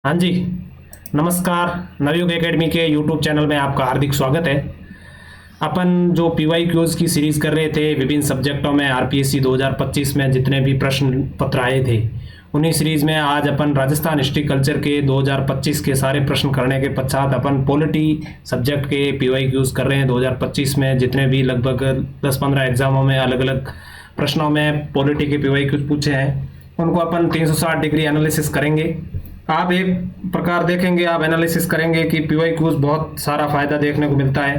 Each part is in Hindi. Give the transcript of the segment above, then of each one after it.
हाँ जी, नमस्कार। नवयुग एकेडमी के यूट्यूब चैनल में आपका हार्दिक स्वागत है। अपन जो पीवाई क्यूज़ की सीरीज़ कर रहे थे विभिन्न सब्जेक्टों में आरपीएससी 2025 में जितने भी प्रश्न पत्र आए थे, उन्हीं सीरीज़ में आज अपन राजस्थान हिस्ट्री कल्चर के 2025 के सारे प्रश्न करने के पश्चात अपन पॉलिटी सब्जेक्ट के पीवाई क्यूज़ कर रहे हैं। 2025 में जितने भी लगभग 10-15 एग्जामों में अलग अलग प्रश्नों में पॉलिटी के पीवाई क्यूज़ पूछे हैं, उनको अपन 360 डिग्री एनालिसिस करेंगे। आप एक प्रकार देखेंगे, आप एनालिसिस करेंगे कि पीवाई क्यूज़ बहुत सारा फायदा देखने को मिलता है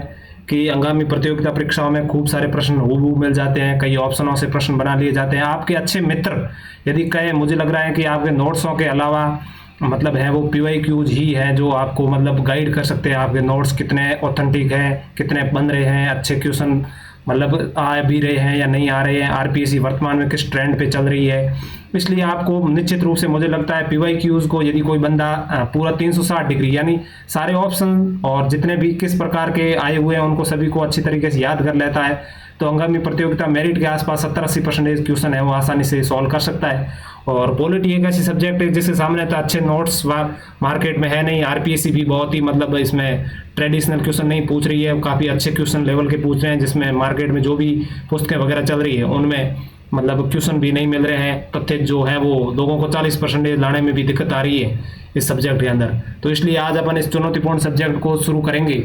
कि आगामी प्रतियोगिता परीक्षाओं में खूब सारे प्रश्न हूबहू मिल जाते हैं, कई ऑप्शनों से प्रश्न बना लिए जाते हैं। आपके अच्छे मित्र यदि कहें, मुझे लग रहा है कि आपके नोट्सों के अलावा मतलब है वो पीवाई क्यूज ही है जो आपको मतलब गाइड कर सकते हैं। आपके नोट्स कितने ऑथेंटिक हैं, कितने बन रहे हैं, अच्छे क्वेश्चन मतलब आ भी रहे हैं या नहीं आ रहे हैं, आरपीएससी वर्तमान में किस ट्रेंड पे चल रही है। इसलिए आपको निश्चित रूप से मुझे लगता है पीवाई क्यूज़ को यदि कोई बंदा पूरा 360 डिग्री यानी सारे ऑप्शन और जितने भी किस प्रकार के आए हुए हैं उनको सभी को अच्छी तरीके से याद कर लेता है, तो आगामी प्रतियोगिता मेरिट के आसपास 70-80% क्वेश्चन है वो आसानी से सॉल्व कर सकता है। और पॉलिटी एक ऐसी सब्जेक्ट है जिसके सामने तो अच्छे नोट्स मार्केट में है नहीं। आरपीएससी भी बहुत ही मतलब इसमें ट्रेडिशनल क्वेश्चन नहीं पूछ रही है, काफ़ी अच्छे क्वेश्चन लेवल के पूछ रहे हैं, जिसमें मार्केट में जो भी पुस्तकें वगैरह चल रही है उनमें मतलब क्वेश्चन भी नहीं मिल रहे हैं। तथ्य जो है वो लोगों को 40% लाने में भी दिक्कत आ रही है इस सब्जेक्ट के अंदर। तो इसलिए आज अपन इस चुनौतीपूर्ण सब्जेक्ट को शुरू करेंगे।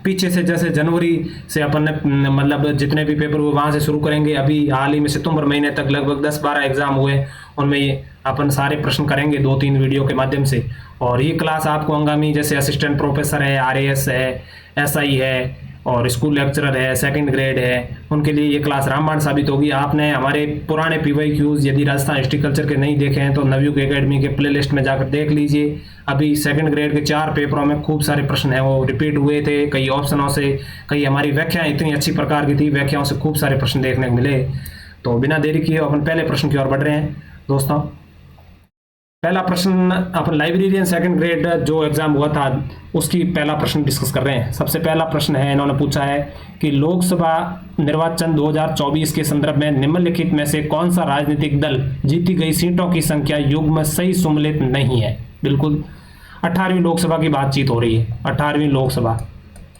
पीछे से जैसे जनवरी से अपन ने मतलब जितने भी पेपर हुए वहाँ से शुरू करेंगे। अभी हाल ही में सितंबर महीने तक लगभग 10-12 एग्जाम हुए, उनमें अपन सारे प्रश्न करेंगे 2-3 वीडियो के माध्यम से। और ये क्लास आपको आगामी जैसे असिस्टेंट प्रोफेसर है, आरएएस है, एसआई है और स्कूल लेक्चरर है, सेकंड ग्रेड है, उनके लिए ये क्लास रामबाण साबित होगी। आपने हमारे पुराने पीवाई क्यूज़ यदि राजस्थान हिस्ट्री कल्चर के नहीं देखे हैं तो नवयुग एकेडमी के प्लेलिस्ट में जाकर देख लीजिए। अभी सेकंड ग्रेड के 4 पेपरों में खूब सारे प्रश्न हैं वो रिपीट हुए थे, कई ऑप्शनों से, कई हमारी व्याख्याएं इतनी अच्छी प्रकार की थी, व्याख्याओं से खूब सारे प्रश्न देखने को मिले। तो बिना देरी किए अपन पहले प्रश्न की ओर बढ़ रहे हैं दोस्तों। पहला प्रश्न अपन लाइब्रेरियन सेकंड ग्रेड जो एग्जाम हुआ था उसकी पहला प्रश्न डिस्कस कर रहे हैं। सबसे पहला प्रश्न है, इन्होंने पूछा है कि लोकसभा निर्वाचन 2024 के संदर्भ में निम्नलिखित में से कौन सा राजनीतिक दल जीती गई सीटों की संख्या युग्म सही सुमेलित नहीं है। बिल्कुल 18वीं लोकसभा की बातचीत हो रही है, 18वीं लोकसभा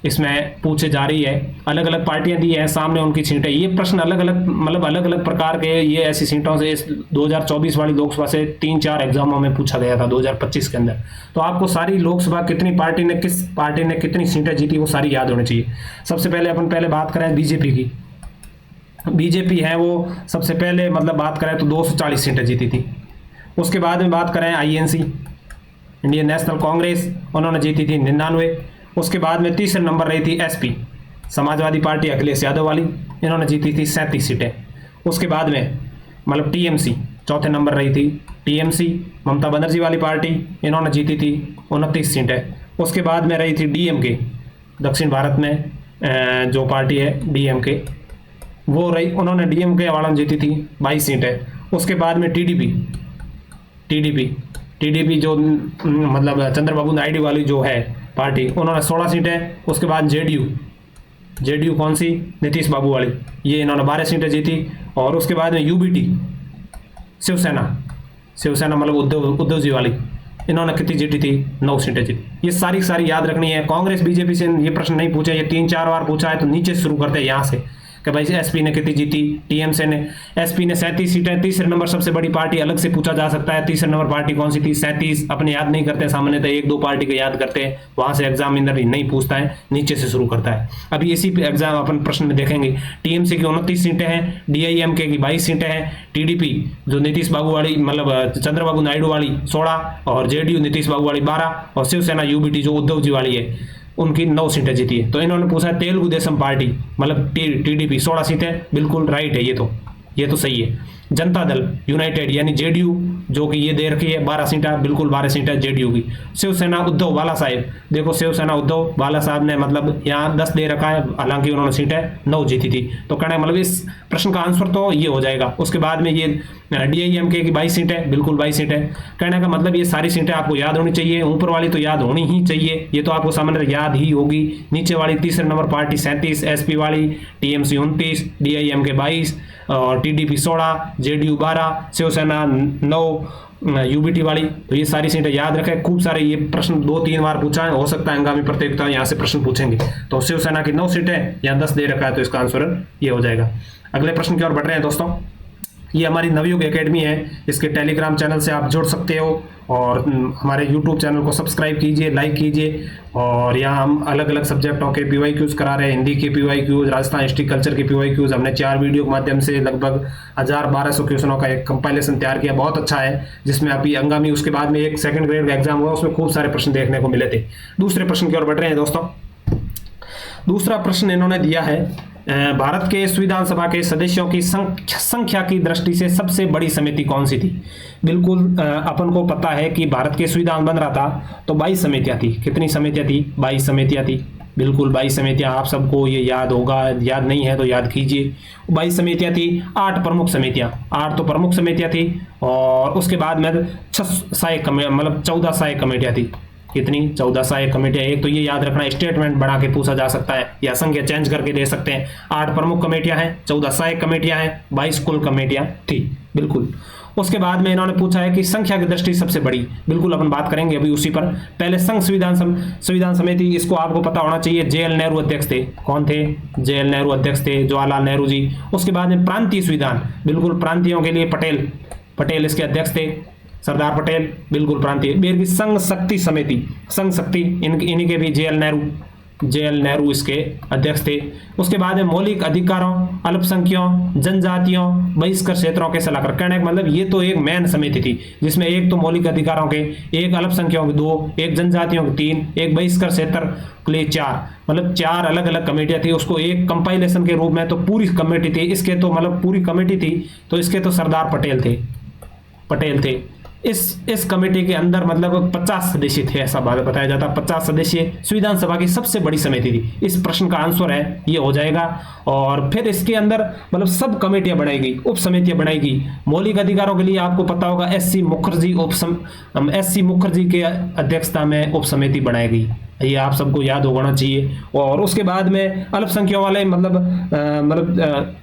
इसमें पूछे जा रही है। अलग अलग पार्टियां दी हैं, सामने उनकी सीटें। ये प्रश्न अलग अलग मतलब अलग अलग प्रकार के ये ऐसी सीटों से इस 2024 वाली लोकसभा से 3-4 एग्जामों में पूछा गया था 2025 के अंदर। तो आपको सारी लोकसभा कितनी पार्टी ने किस पार्टी ने कितनी सीटें जीती वो सारी याद होनी चाहिए। सबसे पहले अपन बात करें बीजेपी की। बीजेपी है वो सबसे पहले मतलब बात करें तो 240 सीटें जीती थी। उसके बाद में बात करें आईएनसी, इंडियन नेशनल कांग्रेस, उन्होंने जीती थी 99। उसके बाद में तीसरे नंबर रही थी एसपी, समाजवादी पार्टी अखिलेश यादव वाली, इन्होंने जीती थी 37 सीटें। उसके बाद में मतलब टीएमसी चौथे नंबर रही थी, टीएमसी ममता बनर्जी वाली पार्टी, इन्होंने जीती थी 29 सीटें। उसके बाद में रही थी डीएमके, दक्षिण भारत में जो पार्टी है डीएमके वो रही, उन्होंने डीएमके वालों ने जीती थी 22 सीटें। उसके बाद में टीडीपी जो मतलब चंद्रबाबू नायडू वाली जो है पार्टी, उन्होंने 16 सीटें। उसके बाद जेडीयू कौन सी, नीतीश बाबू वाली, ये इन्होंने 12 सीटें जीती। और उसके बाद में यूबीटी शिवसेना मतलब उद्धव जी वाली, इन्होंने कितनी जीती थी, 9 सीटें जीती। ये सारी याद रखनी है। कांग्रेस बीजेपी से ये प्रश्न नहीं पूछा, ये 3-4 बार पूछा है, तो नीचे से शुरू करते हैं यहाँ से कि भाई एसपी ने कितनी जीती, एसपी ने 37 सीटें। तीसरे नंबर सबसे बड़ी पार्टी अलग से पूछा जा सकता है, तीसरे नंबर पार्टी कौन सी थी, 37। अपने याद नहीं करते, सामान्यतः 1-2 पार्टी को याद करते हैं, वहां से एग्जामिनर नहीं पूछता है, नीचे से शुरू करता है। अभी इसी एग्जाम अपन प्रश्न में देखेंगे। टीएमसी की 29 सीटें हैं, डीआईएमके की 22 सीटें हैं, टीडीपी जो नीतीश बाबू वाली मतलब चंद्रबाबू नायडू वाली 16, और जेडीयू नीतीश बाबू वाली 12, और शिवसेना यूबीटी जो उद्धव जी वाली है उनकी 9 सीटें जीती है। तो इन्होंने पूछा तेलुगु देशम पार्टी मतलब टीडीपी 16 सीटें, बिल्कुल राइट है, ये तो सही है। जनता दल यूनाइटेड यानी जेडीयू जो कि ये दे रखी है 12 सीटें, बिल्कुल 12 सीटें जेडीयू की। शिवसेना उद्धव बाला साहेब, देखो शिवसेना उद्धव बाला साहब ने मतलब यहाँ 10 दे रखा है, हालांकि उन्होंने सीटें 9 जीती थी। तो कहना मतलब इस प्रश्न का आंसर तो ये हो जाएगा। उसके बाद में ये डीआईएमके की 22 सीटें, बिल्कुल 22 सीटें। कहने का मतलब ये सारी सीटें आपको याद होनी चाहिए, ऊपर वाली तो याद होनी ही चाहिए, ये तो आपको सामान्य याद ही होगी। नीचे वाली तीसरे नंबर पार्टी 37, एसपी वाली, टीएमसी 29, डीआईएमके 22 और टीडीपी 16, जेडीयू 12, शिवसेना 9 यूबीटी वाली। तो ये सारी सीटें याद रखें। खूब सारे ये प्रश्न 2-3 बार पूछा है, हो सकता है आगामी प्रतियोगिता यहाँ से प्रश्न पूछेंगे। तो शिवसेना की 9 सीटें या 10 दे रखा है, तो इसका आंसर ये हो जाएगा। अगले प्रश्न की ओर बढ़ रहे हैं दोस्तों। ये हमारी नवयुग एकेडमी है, इसके टेलीग्राम चैनल से आप जुड़ सकते हो और हमारे यूट्यूब चैनल को सब्सक्राइब कीजिए, लाइक कीजिए। और यहाँ हम अलग अलग सब्जेक्टों के PYQs करा रहे हैं। हिंदी के PYQs, राजस्थान हिस्ट्री कल्चर के PYQs। हमने 4 वीडियो के माध्यम से लगभग 1000-1200 क्वेश्चनों का एक कंपाइलेशन तैयार किया, बहुत अच्छा है, जिसमें अभी आगामी उसके बाद में एक सेकंड ग्रेड का एग्जाम हुआ, उसमें खूब सारे प्रश्न देखने को मिले थे। दूसरे प्रश्न की ओर बढ़ रहे हैं दोस्तों। दूसरा प्रश्न इन्होंने दिया है, भारत के संविधान सभा के सदस्यों की संख्या की दृष्टि से सबसे बड़ी समिति कौन सी थी? बिल्कुल अपन को पता है कि भारत के संविधान बन रहा था तो 22 समितियां थी। कितनी समितियां थी? 22 समितियां थी। बिल्कुल 22 समितियां, आप सबको ये याद होगा, याद नहीं है तो याद कीजिए। 22 समितियां थी। 8 प्रमुख समितियां, 8 तो प्रमुख समितियां थी और उसके बाद में 6 सहायक मतलब 14 सहायक कमेटियां थी। कितनी? 14 सहायक कमेटियां। एक तो ये याद रखना, स्टेटमेंट बना के पूछा जा सकता है या संख्या चेंज करके दे सकते हैं। 8 प्रमुख कमेटियां हैं, 14 सहायक कमेटियां हैं, 22 कुल कमेटियां थी। बिल्कुल। उसके बाद में इन्होंने पूछा है कि संख्या की दृष्टि सबसे बड़ी। बिल्कुल अपन बात करेंगे अभी उसी पर। पहले संघ संविधान समिति, इसको आपको पता होना चाहिए, JL नेहरू अध्यक्ष थे। कौन थे? JL नेहरू अध्यक्ष थे, जवाहरलाल नेहरू जी। उसके बाद में प्रांतीय संविधान, बिल्कुल प्रांतियों के लिए पटेल इसके अध्यक्ष थे, सरदार पटेल। बिल्कुल प्रांतीय। फिर की संघ शक्ति समिति, संघ शक्ति, इन्हीं के भी JL नेहरू इसके अध्यक्ष थे। उसके बाद में मौलिक अधिकारों, अल्पसंख्यकों, जनजातियों, बहिष्कृत क्षेत्रों के सलाहकार। कहने का मतलब ये तो एक मेन समिति थी, जिसमें एक तो मौलिक अधिकारों के, एक अल्पसंख्यकों के 2, एक जनजातियों के 3, एक बहिष्कृत क्षेत्र के लिए 4, मतलब 4 अलग अलग कमेटियां थी। उसको एक कंपाइलेशन के रूप में तो पूरी कमेटी थी, इसके तो मतलब पूरी कमेटी थी, तो इसके तो सरदार पटेल थे। इस कमेटी के अंदर मतलब 50 सदस्य थे, ऐसा बताया जाता। 50 सदस्य संविधान सभा की सबसे बड़ी समिति थी। इस प्रश्न का आंसर है ये हो जाएगा। और फिर इसके अंदर मतलब सब कमेटियां बनाई गई, उप समितियां बनाई गई। मौलिक अधिकारों के लिए आपको पता होगा SC मुखर्जी के अध्यक्षता में उप समिति बनाई गई, ये आप सबको याद होना चाहिए। और उसके बाद में अल्पसंख्यकों वाले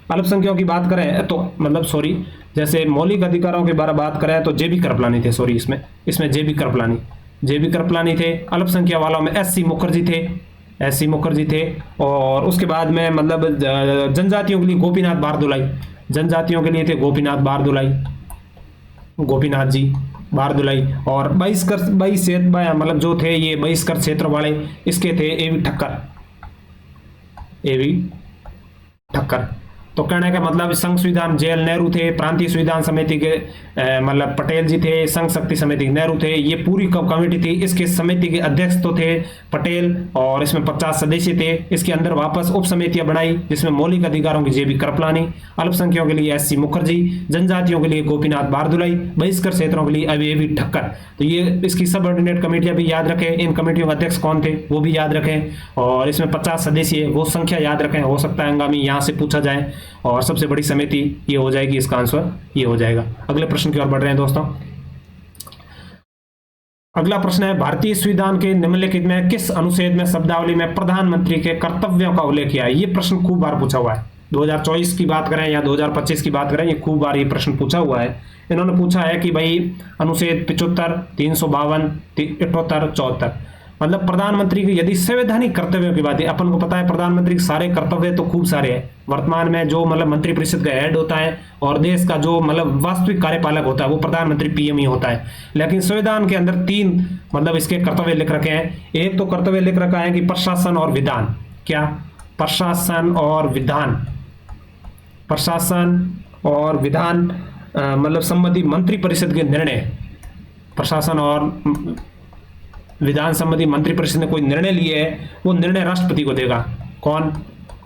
अल्पसंख्यकों की बात करें तो जैसे मौलिक अधिकारों के बारे में बात करें तो JB कृपलानी थे। इसमें JB कृपलानी थे। अल्पसंख्यक वालों में SC मुखर्जी थे। और उसके बाद में मतलब जनजातियों के लिए गोपीनाथ बारदुलाई। और मतलब जो थे ये बहिष्कृत क्षेत्र वाले, इसके थे AV ठक्कर। तो कहने का मतलब संघ संविधान JL नेहरू थे, प्रांतीय संविधान समिति के मतलब पटेल जी थे, संघ शक्ति समिति नेहरू थे। ये पूरी कमेटी थी। इसके समिति के अध्यक्ष तो थे पटेल और इसमें 50 सदस्य थे। इसके अंदर वापस उप समितियां बनाई, जिसमें मौलिक अधिकारों की JB कृपलानी, अल्पसंख्यकों के लिए SC मुखर्जी, जनजातियों के लिए गोपीनाथ बारदुलाई, बहिष्कृत क्षेत्रों के लिए AV ठक्कर। तो ये इसकी सबऑर्डिनेट कमेटियां भी याद रखें। इन कमेटियों के अध्यक्ष कौन थे वो भी याद रखें। और इसमें 50 सदस्य है, वो संख्या याद रखें, हो सकता है आगामी यहाँ से पूछा जाए। और सबसे बड़ी समिति ये हो जाएगी, इसका आंसर ये हो जाएगा। अगले प्रश्न की ओर बढ़ रहे हैं दोस्तों। अगला प्रश्न है, भारतीय संविधान के निम्नलिखित में किस अनुच्छेद में शब्दावली में प्रधानमंत्री के कर्तव्यों का उल्लेख किया है? ये प्रश्न खूब बार पूछा हुआ है। 2024 की बात करें या 2025 की बात करें, ये खूब बार ये प्रश्न पूछा हुआ है। इन्होंने पूछा है कि भाई अनुच्छेद 75, 352, 78, 74, मतलब प्रधानमंत्री की यदि संवैधानिक कर्तव्यों की बात है, अपन को पता है प्रधानमंत्री के सारे कर्तव्य तो खूब सारे हैं। वर्तमान में जो मतलब मंत्रिपरिषद का हेड होता है और देश का जो मतलब वास्तविक कार्यपालक होता है वो प्रधानमंत्री PM ही होता है। लेकिन संविधान के अंदर 3 मतलब इसके कर्तव्य लिख रखे हैं। एक तो कर्तव्य लिख रखा है कि प्रशासन और विधान। क्या? प्रशासन और विधान मतलब संबंधी मंत्रिपरिषद के निर्णय, प्रशासन और विधान संबंधी मंत्रिपरिषद ने कोई निर्णय लिए है, वो निर्णय राष्ट्रपति को देगा। कौन?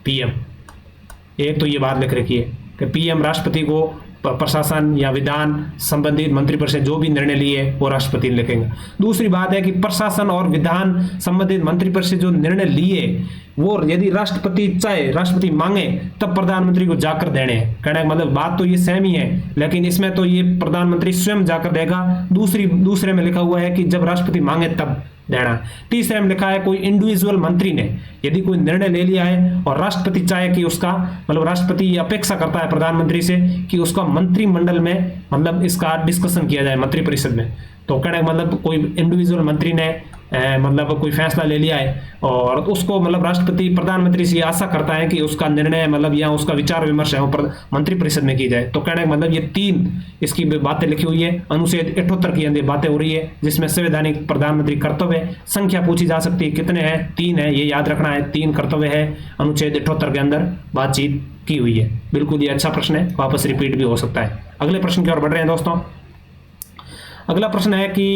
PM। एक तो ये बात लिख रखी है कि PM राष्ट्रपति को प्रशासन या विधान संबंधित मंत्रिपरिषद जो भी निर्णय लिए वो राष्ट्रपति लिखेंगे। दूसरी बात है कि प्रशासन और विधान संबंधित मंत्रिपरिषद जो निर्णय लिए वो यदि राष्ट्रपति चाहे, राष्ट्रपति मांगे तब प्रधानमंत्री को जाकर देने हैं। कहने का मतलब बात तो ये सेम ही है, लेकिन इसमें तो ये प्रधानमंत्री स्वयं जाकर देगा। दूसरे में लिखा हुआ है कि जब राष्ट्रपति मांगे तब देना। तीसरे में लिखा है कोई इंडिविजुअल मंत्री ने यदि कोई निर्णय ले लिया है और राष्ट्रपति चाहे कि उसका मतलब राष्ट्रपति ये अपेक्षा करता है प्रधानमंत्री से कि उसका मंत्रिमंडल में मतलब इसका डिस्कशन किया जाए मंत्रिपरिषद में, तो कहने का मतलब कोई इंडिविजुअल मंत्री ने मतलब कोई फैसला ले लिया है और उसको मतलब राष्ट्रपति प्रधानमंत्री से आशा करता है कि उसका निर्णय मतलब या उसका विचार विमर्श है वो मंत्रिपरिषद में की जाए। तो कहने का मतलब ये 3 इसकी बातें लिखी हुई है। अनुच्छेद 78 की अंदर बातें हो रही है जिसमें संवैधानिक प्रधानमंत्री कर्तव्य संख्या पूछी जा सकती है, कितने हैं? 3 है, ये याद रखना है, 3 कर्तव्य है अनुच्छेद 78 के अंदर बातचीत की हुई है। बिल्कुल ये अच्छा प्रश्न है, वापस रिपीट भी हो सकता है। अगले प्रश्न की ओर बढ़ रहे हैं दोस्तों। अगला प्रश्न है कि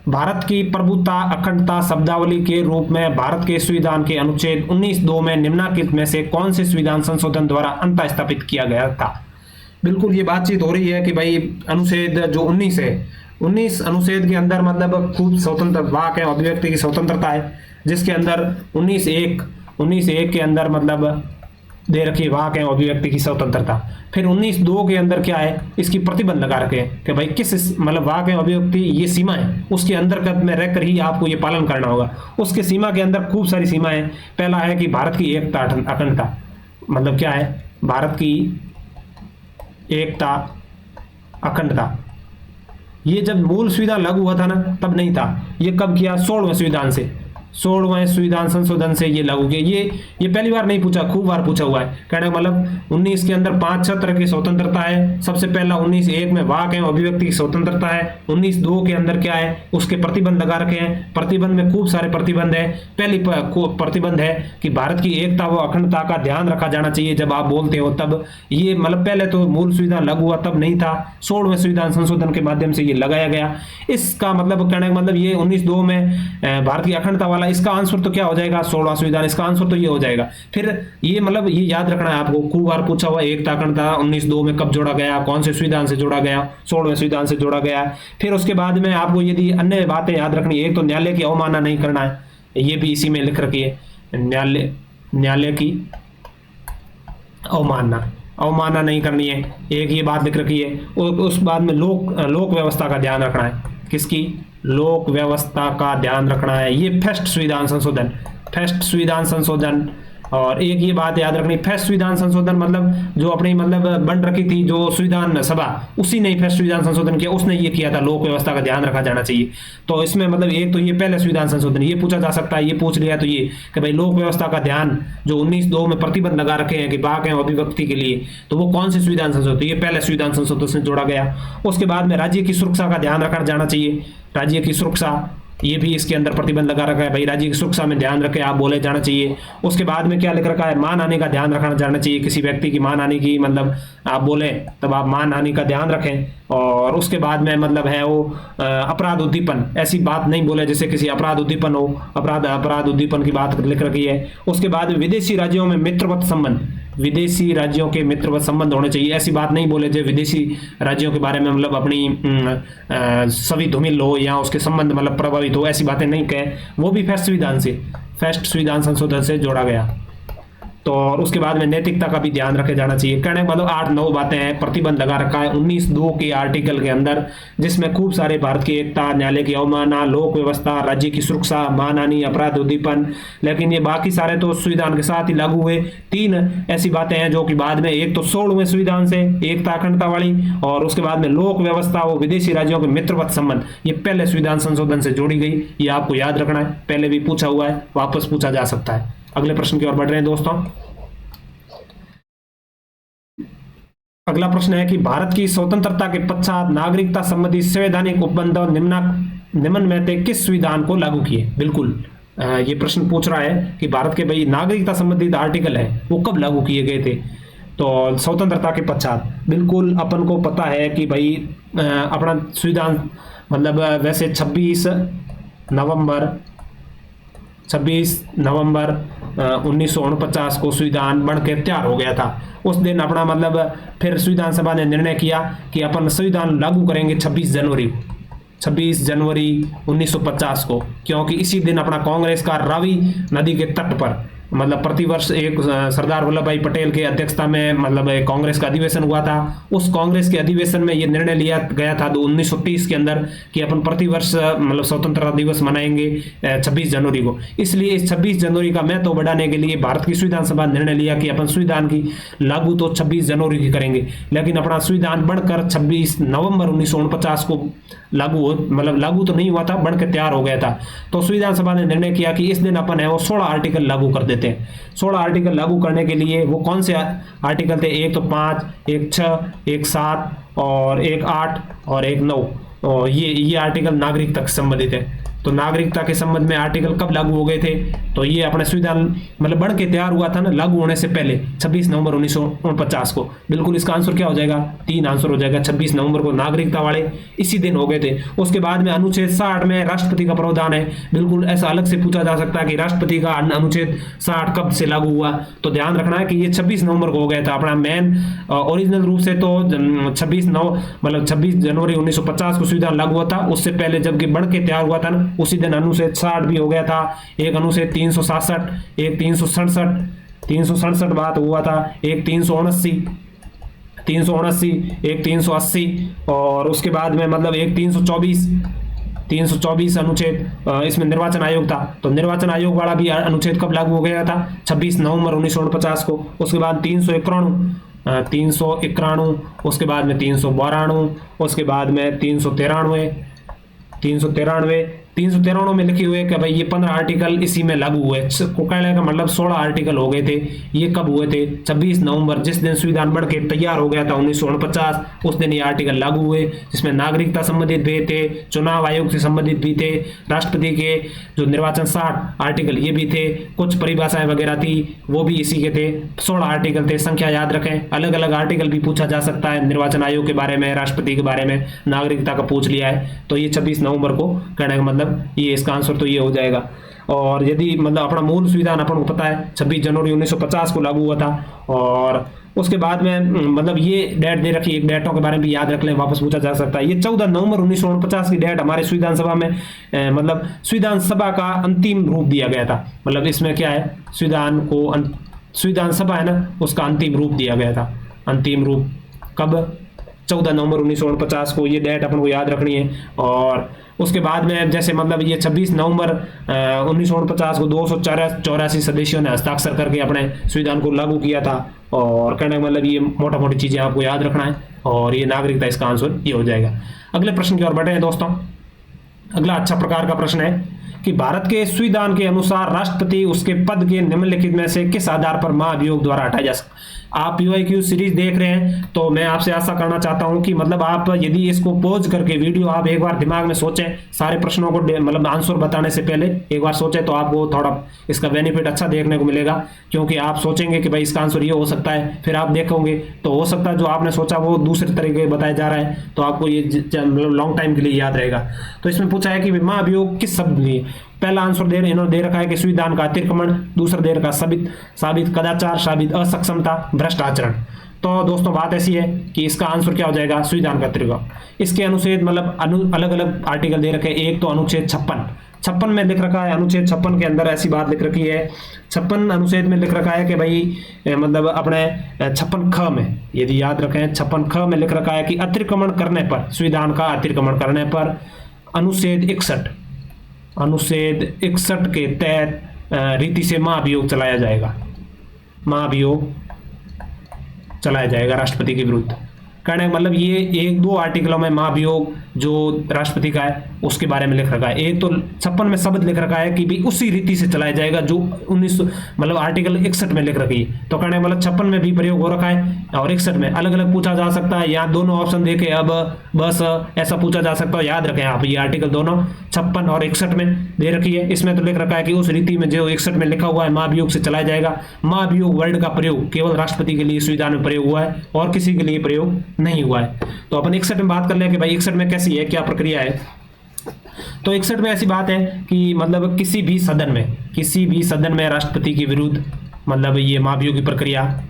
भारत की प्रभुता अखंडता शब्दावली के रूप में भारत के संविधान के अनुच्छेद 19(2) में निम्नलिखित में से कौन से संविधान संशोधन द्वारा अंतः स्थापित किया गया था? बिल्कुल ये बातचीत हो रही है कि भाई अनुच्छेद जो 19 है, 19 अनुच्छेद के अंदर मतलब खूब स्वतंत्र वाक है, अभिव्यक्ति की स्वतंत्रता है, जिसके अंदर 19(1) के अंदर मतलब दे रखी वाक है अभिव्यक्ति की स्वतंत्रता। फिर 19(2) के अंदर क्या है, इसकी प्रतिबंध लगा रखे हैं कि भाई किस मतलब वाक है अभिव्यक्ति ये सीमा है, उसके अंतर्गत में रहकर ही आपको ये पालन करना होगा। उसके सीमा के अंदर खूब सारी सीमा है। पहला है कि भारत की एकता अखंडता, मतलब क्या है, भारत की एकता अखंडता। ये जब मूल संविधान लागू हुआ था ना तब नहीं था, ये कब किया? 16वें संविधान से, 16वें संविधान संशोधन से ये लागू किया। ये पहली बार नहीं पूछा, खूब बार पूछा हुआ है। कहने का मतलब 19 के अंदर 5-6 तरह की स्वतंत्रता है। सबसे पहला 19(1) में वाक है अभिव्यक्ति की स्वतंत्रता है। 19(2) के अंदर क्या है, उसके प्रतिबंध लगा रखे हैं। प्रतिबंध में खूब सारे प्रतिबंध है। पहली प्रतिबंध है कि भारत की एकता व अखंडता का ध्यान रखा जाना चाहिए जब आप बोलते हो तब। ये मतलब पहले तो मूल संविधान लागू हुआ तब नहीं था, 16वें संविधान संशोधन के माध्यम से ये लगाया गया। इसका मतलब कहने का मतलब ये 19(2) में भारत की अखंडता वाला, इसका आंसर तो क्या हो जाएगा? 16वां संविधान, इसका आंसर तो ये हो जाएगा। फिर ये मतलब ये याद रखना है आपको, खूब बार पूछा हुआ एकता अखंडता 19(2) में कब जोड़ा गया, कौन से संविधान से जोड़ा गया? 16वें संविधान से जोड़ा गया। फिर उसके बाद में आपको यदि अन्य बातें याद रखनी है, एक तो न्यायालय की अवमानना नहीं करना है, ये भी इसी में लिख रखी है, न्यायालय की अवमानना नहीं करनी है, एक ये बात लिख रखी है। और उस बाद में लोक व्यवस्था का ध्यान रखना है। किसकी? लोक व्यवस्था का ध्यान रखना है। ये फर्स्ट संविधान संशोधन। और एक ये बात याद रखनी, फर्स्ट संविधान संशोधन मतलब जो अपनी मतलब बन रखी थी जो संविधान सभा, उसी ने फर्स्ट संविधान संशोधन किया, उसने ये किया था, लोक व्यवस्था का ध्यान रखा जाना चाहिए। तो इसमें मतलब एक तो ये पहले संविधान संशोधन ये पूछा जा सकता है, ये पूछ लिया तो ये कि भाई लोक व्यवस्था का ध्यान जो 19(2) में प्रतिबंध लगा रखे हैं कि वाक है अभिव्यक्ति के लिए, तो वो कौन से संविधान संशोधन? ये पहले संविधान संशोधन से जोड़ा गया। उसके बाद में राज्य की सुरक्षा का ध्यान रखा जाना चाहिए, राज्य की सुरक्षा, ये भी इसके अंदर प्रतिबंध लगा रखा है, भाई राज्य की सुरक्षा में ध्यान रखें आप बोले जाना चाहिए। उसके बाद में क्या लिख रखा है? मान हानि का ध्यान रखना जाना चाहिए, किसी व्यक्ति की मान हानि की मतलब आप बोले तब आप मान हानि का ध्यान रखें। और उसके बाद में मतलब है वो अपराध उद्दीपन, ऐसी बात नहीं बोले जैसे किसी अपराध उद्दीपन हो, अपराध उद्दीपन की बात लिख रखी है। उसके बाद विदेशी राज्यों में मित्रवत संबंध, विदेशी राज्यों के मित्रवत संबंध होने चाहिए, ऐसी बात नहीं बोले जो विदेशी राज्यों के बारे में मतलब अपनी सभी धूमिल हो या उसके संबंध मतलब प्रभावित हो, ऐसी बातें नहीं कहें। वो भी फर्स्ट संविधान संशोधन से जोड़ा गया। तो और उसके बाद में नैतिकता का भी ध्यान रखे जाना चाहिए। कहने का मतलब 8-9 बातें हैं, प्रतिबंध लगा रखा है 19(2) के आर्टिकल के अंदर, जिसमें खूब सारे भारत की एकता, न्यायालय की अवमानना, लोक व्यवस्था, राज्य की सुरक्षा, मानहानि, अपराध उद्दीपन। लेकिन ये बाकी सारे तो संविधान के साथ ही लागू हुए। 3 ऐसी बातें हैं जो कि बाद में, एक तो 16वें संविधान से एकता अखंडता वाली, और उसके बाद में लोक व्यवस्था, वो विदेशी राज्यों के मित्रवत संबंध, ये पहले संविधान संशोधन से जोड़ी गई। ये आपको याद रखना है, पहले भी पूछा हुआ है, वापस पूछा जा सकता है। अगले प्रश्न की ओर बढ़ रहे हैं दोस्तों। अगला प्रश्न है कि भारत की स्वतंत्रता के पश्चात नागरिकता संबंधी संवैधानिक उपबंध निम्न में से किस संविधान को लागू किए? बिल्कुल ये प्रश्न पूछ रहा है कि भारत के भाई नागरिकता संबंधित आर्टिकल है वो कब लागू किए गए थे? तो स्वतंत्रता के पश्चात। बिल्कुल अपन को पता है कि भाई अपना संविधान मतलब वैसे 26 नवंबर 1949 को संविधान बनकर तैयार हो गया था। उस दिन अपना मतलब फिर संविधान सभा ने निर्णय किया कि अपन संविधान लागू करेंगे 26 जनवरी 1950 को, क्योंकि इसी दिन अपना कांग्रेस का रावी नदी के तट पर मतलब प्रतिवर्ष एक सरदार वल्लभ भाई पटेल के अध्यक्षता में मतलब एक कांग्रेस का अधिवेशन हुआ था। उस कांग्रेस के अधिवेशन में ये निर्णय लिया गया था 1930 के अंदर कि अपन प्रतिवर्ष मतलब स्वतंत्रता दिवस मनाएंगे 26 जनवरी को। इसलिए इस 26 जनवरी का महत्व बढ़ाने के लिए भारत की संविधान सभा ने निर्णय लिया कि अपन संविधान की लागू तो 26 जनवरी की करेंगे, लेकिन अपना संविधान बढ़कर 26 नवंबर 1949 को लागू तो नहीं हुआ था, बढ़ के तैयार हो गया था। तो संविधान सभा ने निर्णय किया कि इस दिन अपन है वो 16 आर्टिकल लागू कर देते हैं। 16 आर्टिकल लागू करने के लिए वो कौन से आर्टिकल थे? एक तो 5, एक 6, एक 7 और एक 8 और एक 9। और ये आर्टिकल नागरिकता से संबंधित है। तो नागरिकता के संबंध में आर्टिकल कब लागू हो गए थे? तो ये अपने संविधान मतलब बढ़ के तैयार हुआ था ना, लागू होने से पहले 26 नवंबर 1949 को। बिल्कुल इसका आंसर क्या हो जाएगा? 3 आंसर हो जाएगा। 26 नवंबर को नागरिकता वाले इसी दिन हो गए थे। उसके बाद में अनुच्छेद 60 में राष्ट्रपति का प्रावधान है। बिल्कुल ऐसा अलग से पूछा जा सकता है कि राष्ट्रपति का अनुच्छेद 60 कब से लागू हुआ, तो ध्यान रखना है कि ये 26 नवंबर को हो गया था। अपना मेन ओरिजिनल रूप से तो 26 जनवरी 1950 को संविधान लागू हुआ था। उससे पहले जबकि बढ़ के तैयार हुआ था ना, उसी दिन अनुच्छेद 60 भी हो गया था। एक अनुच्छेद 367, एक 367 बात हुआ था, एक 379, एक 380 और उसके बाद में मतलब एक 324 अनुच्छेद इसमें निर्वाचन आयोग था। तो निर्वाचन आयोग वाला भी अनुच्छेद कब लागू हो गया था? 26 नवंबर 1949 को। उसके बाद 391, उसके बाद में 392, उसके बाद में 393 में लिखे हुए कि भाई ये 15 आर्टिकल इसी में लागू हुए। कहने का मतलब 16 आर्टिकल हो गए थे। ये कब हुए थे? 26 नवंबर, जिस दिन संविधान बढ़ के तैयार हो गया था 1949, उस दिन ये आर्टिकल लागू हुए, जिसमें नागरिकता संबंधित भी थे, चुनाव आयोग से संबंधित भी थे, राष्ट्रपति के जो निर्वाचन 60 आर्टिकल ये भी थे, कुछ परिभाषाएं वगैरह थी वो भी इसी के थे। 16 आर्टिकल थे। संख्या याद रखें। अलग अलग आर्टिकल भी पूछा जा सकता है, निर्वाचन आयोग के बारे में, राष्ट्रपति के बारे में, नागरिकता का पूछ लिया है। तो ये 26 नवंबर को कहने का मतलब ये इसका आंसर तो ये हो जाएगा। और यदि मतलब अपना मूल संविधान अपन को पता है 26 जनवरी 1950 को लागू हुआ था। और उसके बाद में मतलब ये डेट दे रखी, एक डेटों के बारे में भी याद रख लें, वापस पूछा जा सकता है। ये 14 नवंबर 1949 की डेट हमारे संविधान सभा में मतलब संविधान सभा का अंतिम रूप दिया गया था। मतलब इसमें क्या है, संविधान सभा है ना, उसका अंतिम रूप दिया गया था। अंतिम रूप कब? 14 नवंबर 1949 को। ये डेट अपन को याद रखनी है। और उसके बाद में जैसे मतलब ये 26 नवंबर 1949 को 284 सदस्यों ने हस्ताक्षर करके अपने संविधान को लागू किया था। और कहने का मतलब ये मोटा मोटी चीज़ें आपको याद रखना है। और ये नागरिकता, इसका आंसर ये हो जाएगा। अगले प्रश्न की ओर बढ़े हैं दोस्तों। अगला अच्छा प्रकार का प्रश्न है कि भारत के संविधान के अनुसार राष्ट्रपति उसके पद के निम्नलिखित में से किस आधार पर महाभियोग द्वारा हटाया जा सकता है? आप PYQ सीरीज देख रहे हैं तो मैं आपसे आशा करना चाहता हूं कि मतलब आप यदि इसको पॉज करके वीडियो आप एक बार दिमाग में सोचें, सारे प्रश्नों को मतलब आंसर बताने से पहले एक बार सोचें, तो आपको थोड़ा इसका बेनिफिट अच्छा देखने को मिलेगा। क्योंकि आप सोचेंगे कि भाई इसका आंसर ये हो सकता है, फिर आप देखोगे तो हो सकता है जो आपने सोचा वो दूसरे तरीके बताया जा रहा है, तो आपको ये मतलब लॉन्ग टाइम के लिए याद रहेगा। तो इसमें पूछा है कि महाभियोग किस शब्द लिए? पहला आंसर इन्होंने दे रखा है कि संविधान का अतिक्रमण, दूसरा दे रखा साबित कदाचार, साबित असक्षमता, भ्रष्ट आचरण। तो दोस्तों बात ऐसी है कि इसका आंसर क्या हो जाएगा? संविधान का अतिक्रमण। इसके अनुच्छेद मतलब अलग अलग आर्टिकल दे रखे हैं। एक तो अनुच्छेद 56 में लिख रखा है। अनुच्छेद 56 के अंदर ऐसी बात लिख रखी है, 56 अनुच्छेद में लिख रखा है कि भाई मतलब अपने 56 ख में, यदि याद रखें 56 ख में लिख रखा है कि अतिक्रमण करने पर, संविधान का अतिक्रमण करने पर अनुच्छेद 61 के तहत रीति से महाभियोग चलाया जाएगा। महाभियोग चलाया जाएगा राष्ट्रपति के विरुद्ध। कहने का मतलब ये 1-2 आर्टिकलों में महाभियोग जो राष्ट्रपति का है उसके बारे में लिख रखा है। एक तो 56 में शब्द लिख रखा है कि भी उसी रीति से चलाया जाएगा जो 19 मतलब आर्टिकल 61 में लिख रखी है। तो कहने का मतलब 56 में भी प्रयोग हो रखा है और 61 में अलग अलग पूछा जा सकता है। यहाँ दोनों ऑप्शन देखे, अब बस ऐसा पूछा जा सकता है। याद रखें आप, ये आर्टिकल दोनों 56 और 61 में दे रखी है। इसमें तो लिख रखा है कि उस रीति में जो 61 में लिखा हुआ है महाभियोग से चलाया जाएगा। महाभियोग वर्ड का प्रयोग केवल राष्ट्रपति के लिए संविधान में प्रयोग हुआ है और किसी के लिए प्रयोग नहीं हुआ है। तो अपन 61 में बात कर ले कि भाई 61 में कैसी है, क्या प्रक्रिया है। तो 61 में ऐसी बात है कि मतलब किसी भी सदन में राष्ट्रपति के विरुद्ध मतलब ये महाभियोग की प्रक्रिया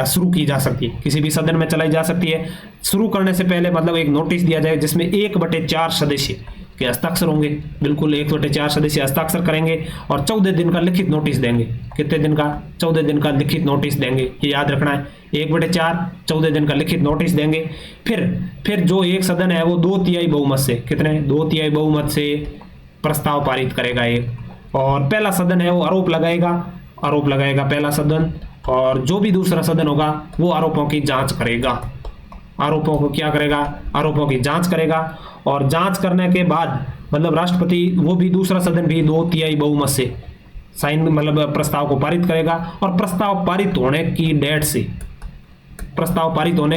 शुरू की जा सकती है। किसी भी सदन में चलाई जा सकती है। शुरू करने से पहले मतलब एक नोटिस दिया जाए जिसमें 1/4 सदस्य, के हस्ताक्षर होंगे। बिल्कुल 1/4 सदस्य हस्ताक्षर करेंगे और 14 दिन का लिखित नोटिस देंगे। कितने दिन का? 14 दिन का लिखित नोटिस देंगे, ये याद रखना है। 1/4 14 दिन का लिखित नोटिस देंगे। फिर जो एक सदन है वो 2/3 बहुमत से, कितने? 2/3 बहुमत से प्रस्ताव पारित करेगा एक। और पहला सदन है वो आरोप लगाएगा पहला सदन, और जो भी दूसरा सदन होगा वो आरोपों की जांच करेगा। आरोपों को क्या करेगा? आरोपों की जांच करेगा। और जांच करने के बाद मतलब राष्ट्रपति, वो भी दूसरा सदन भी 2/3 बहुमत से साइन मतलब प्रस्ताव को पारित करेगा। और प्रस्ताव पारित होने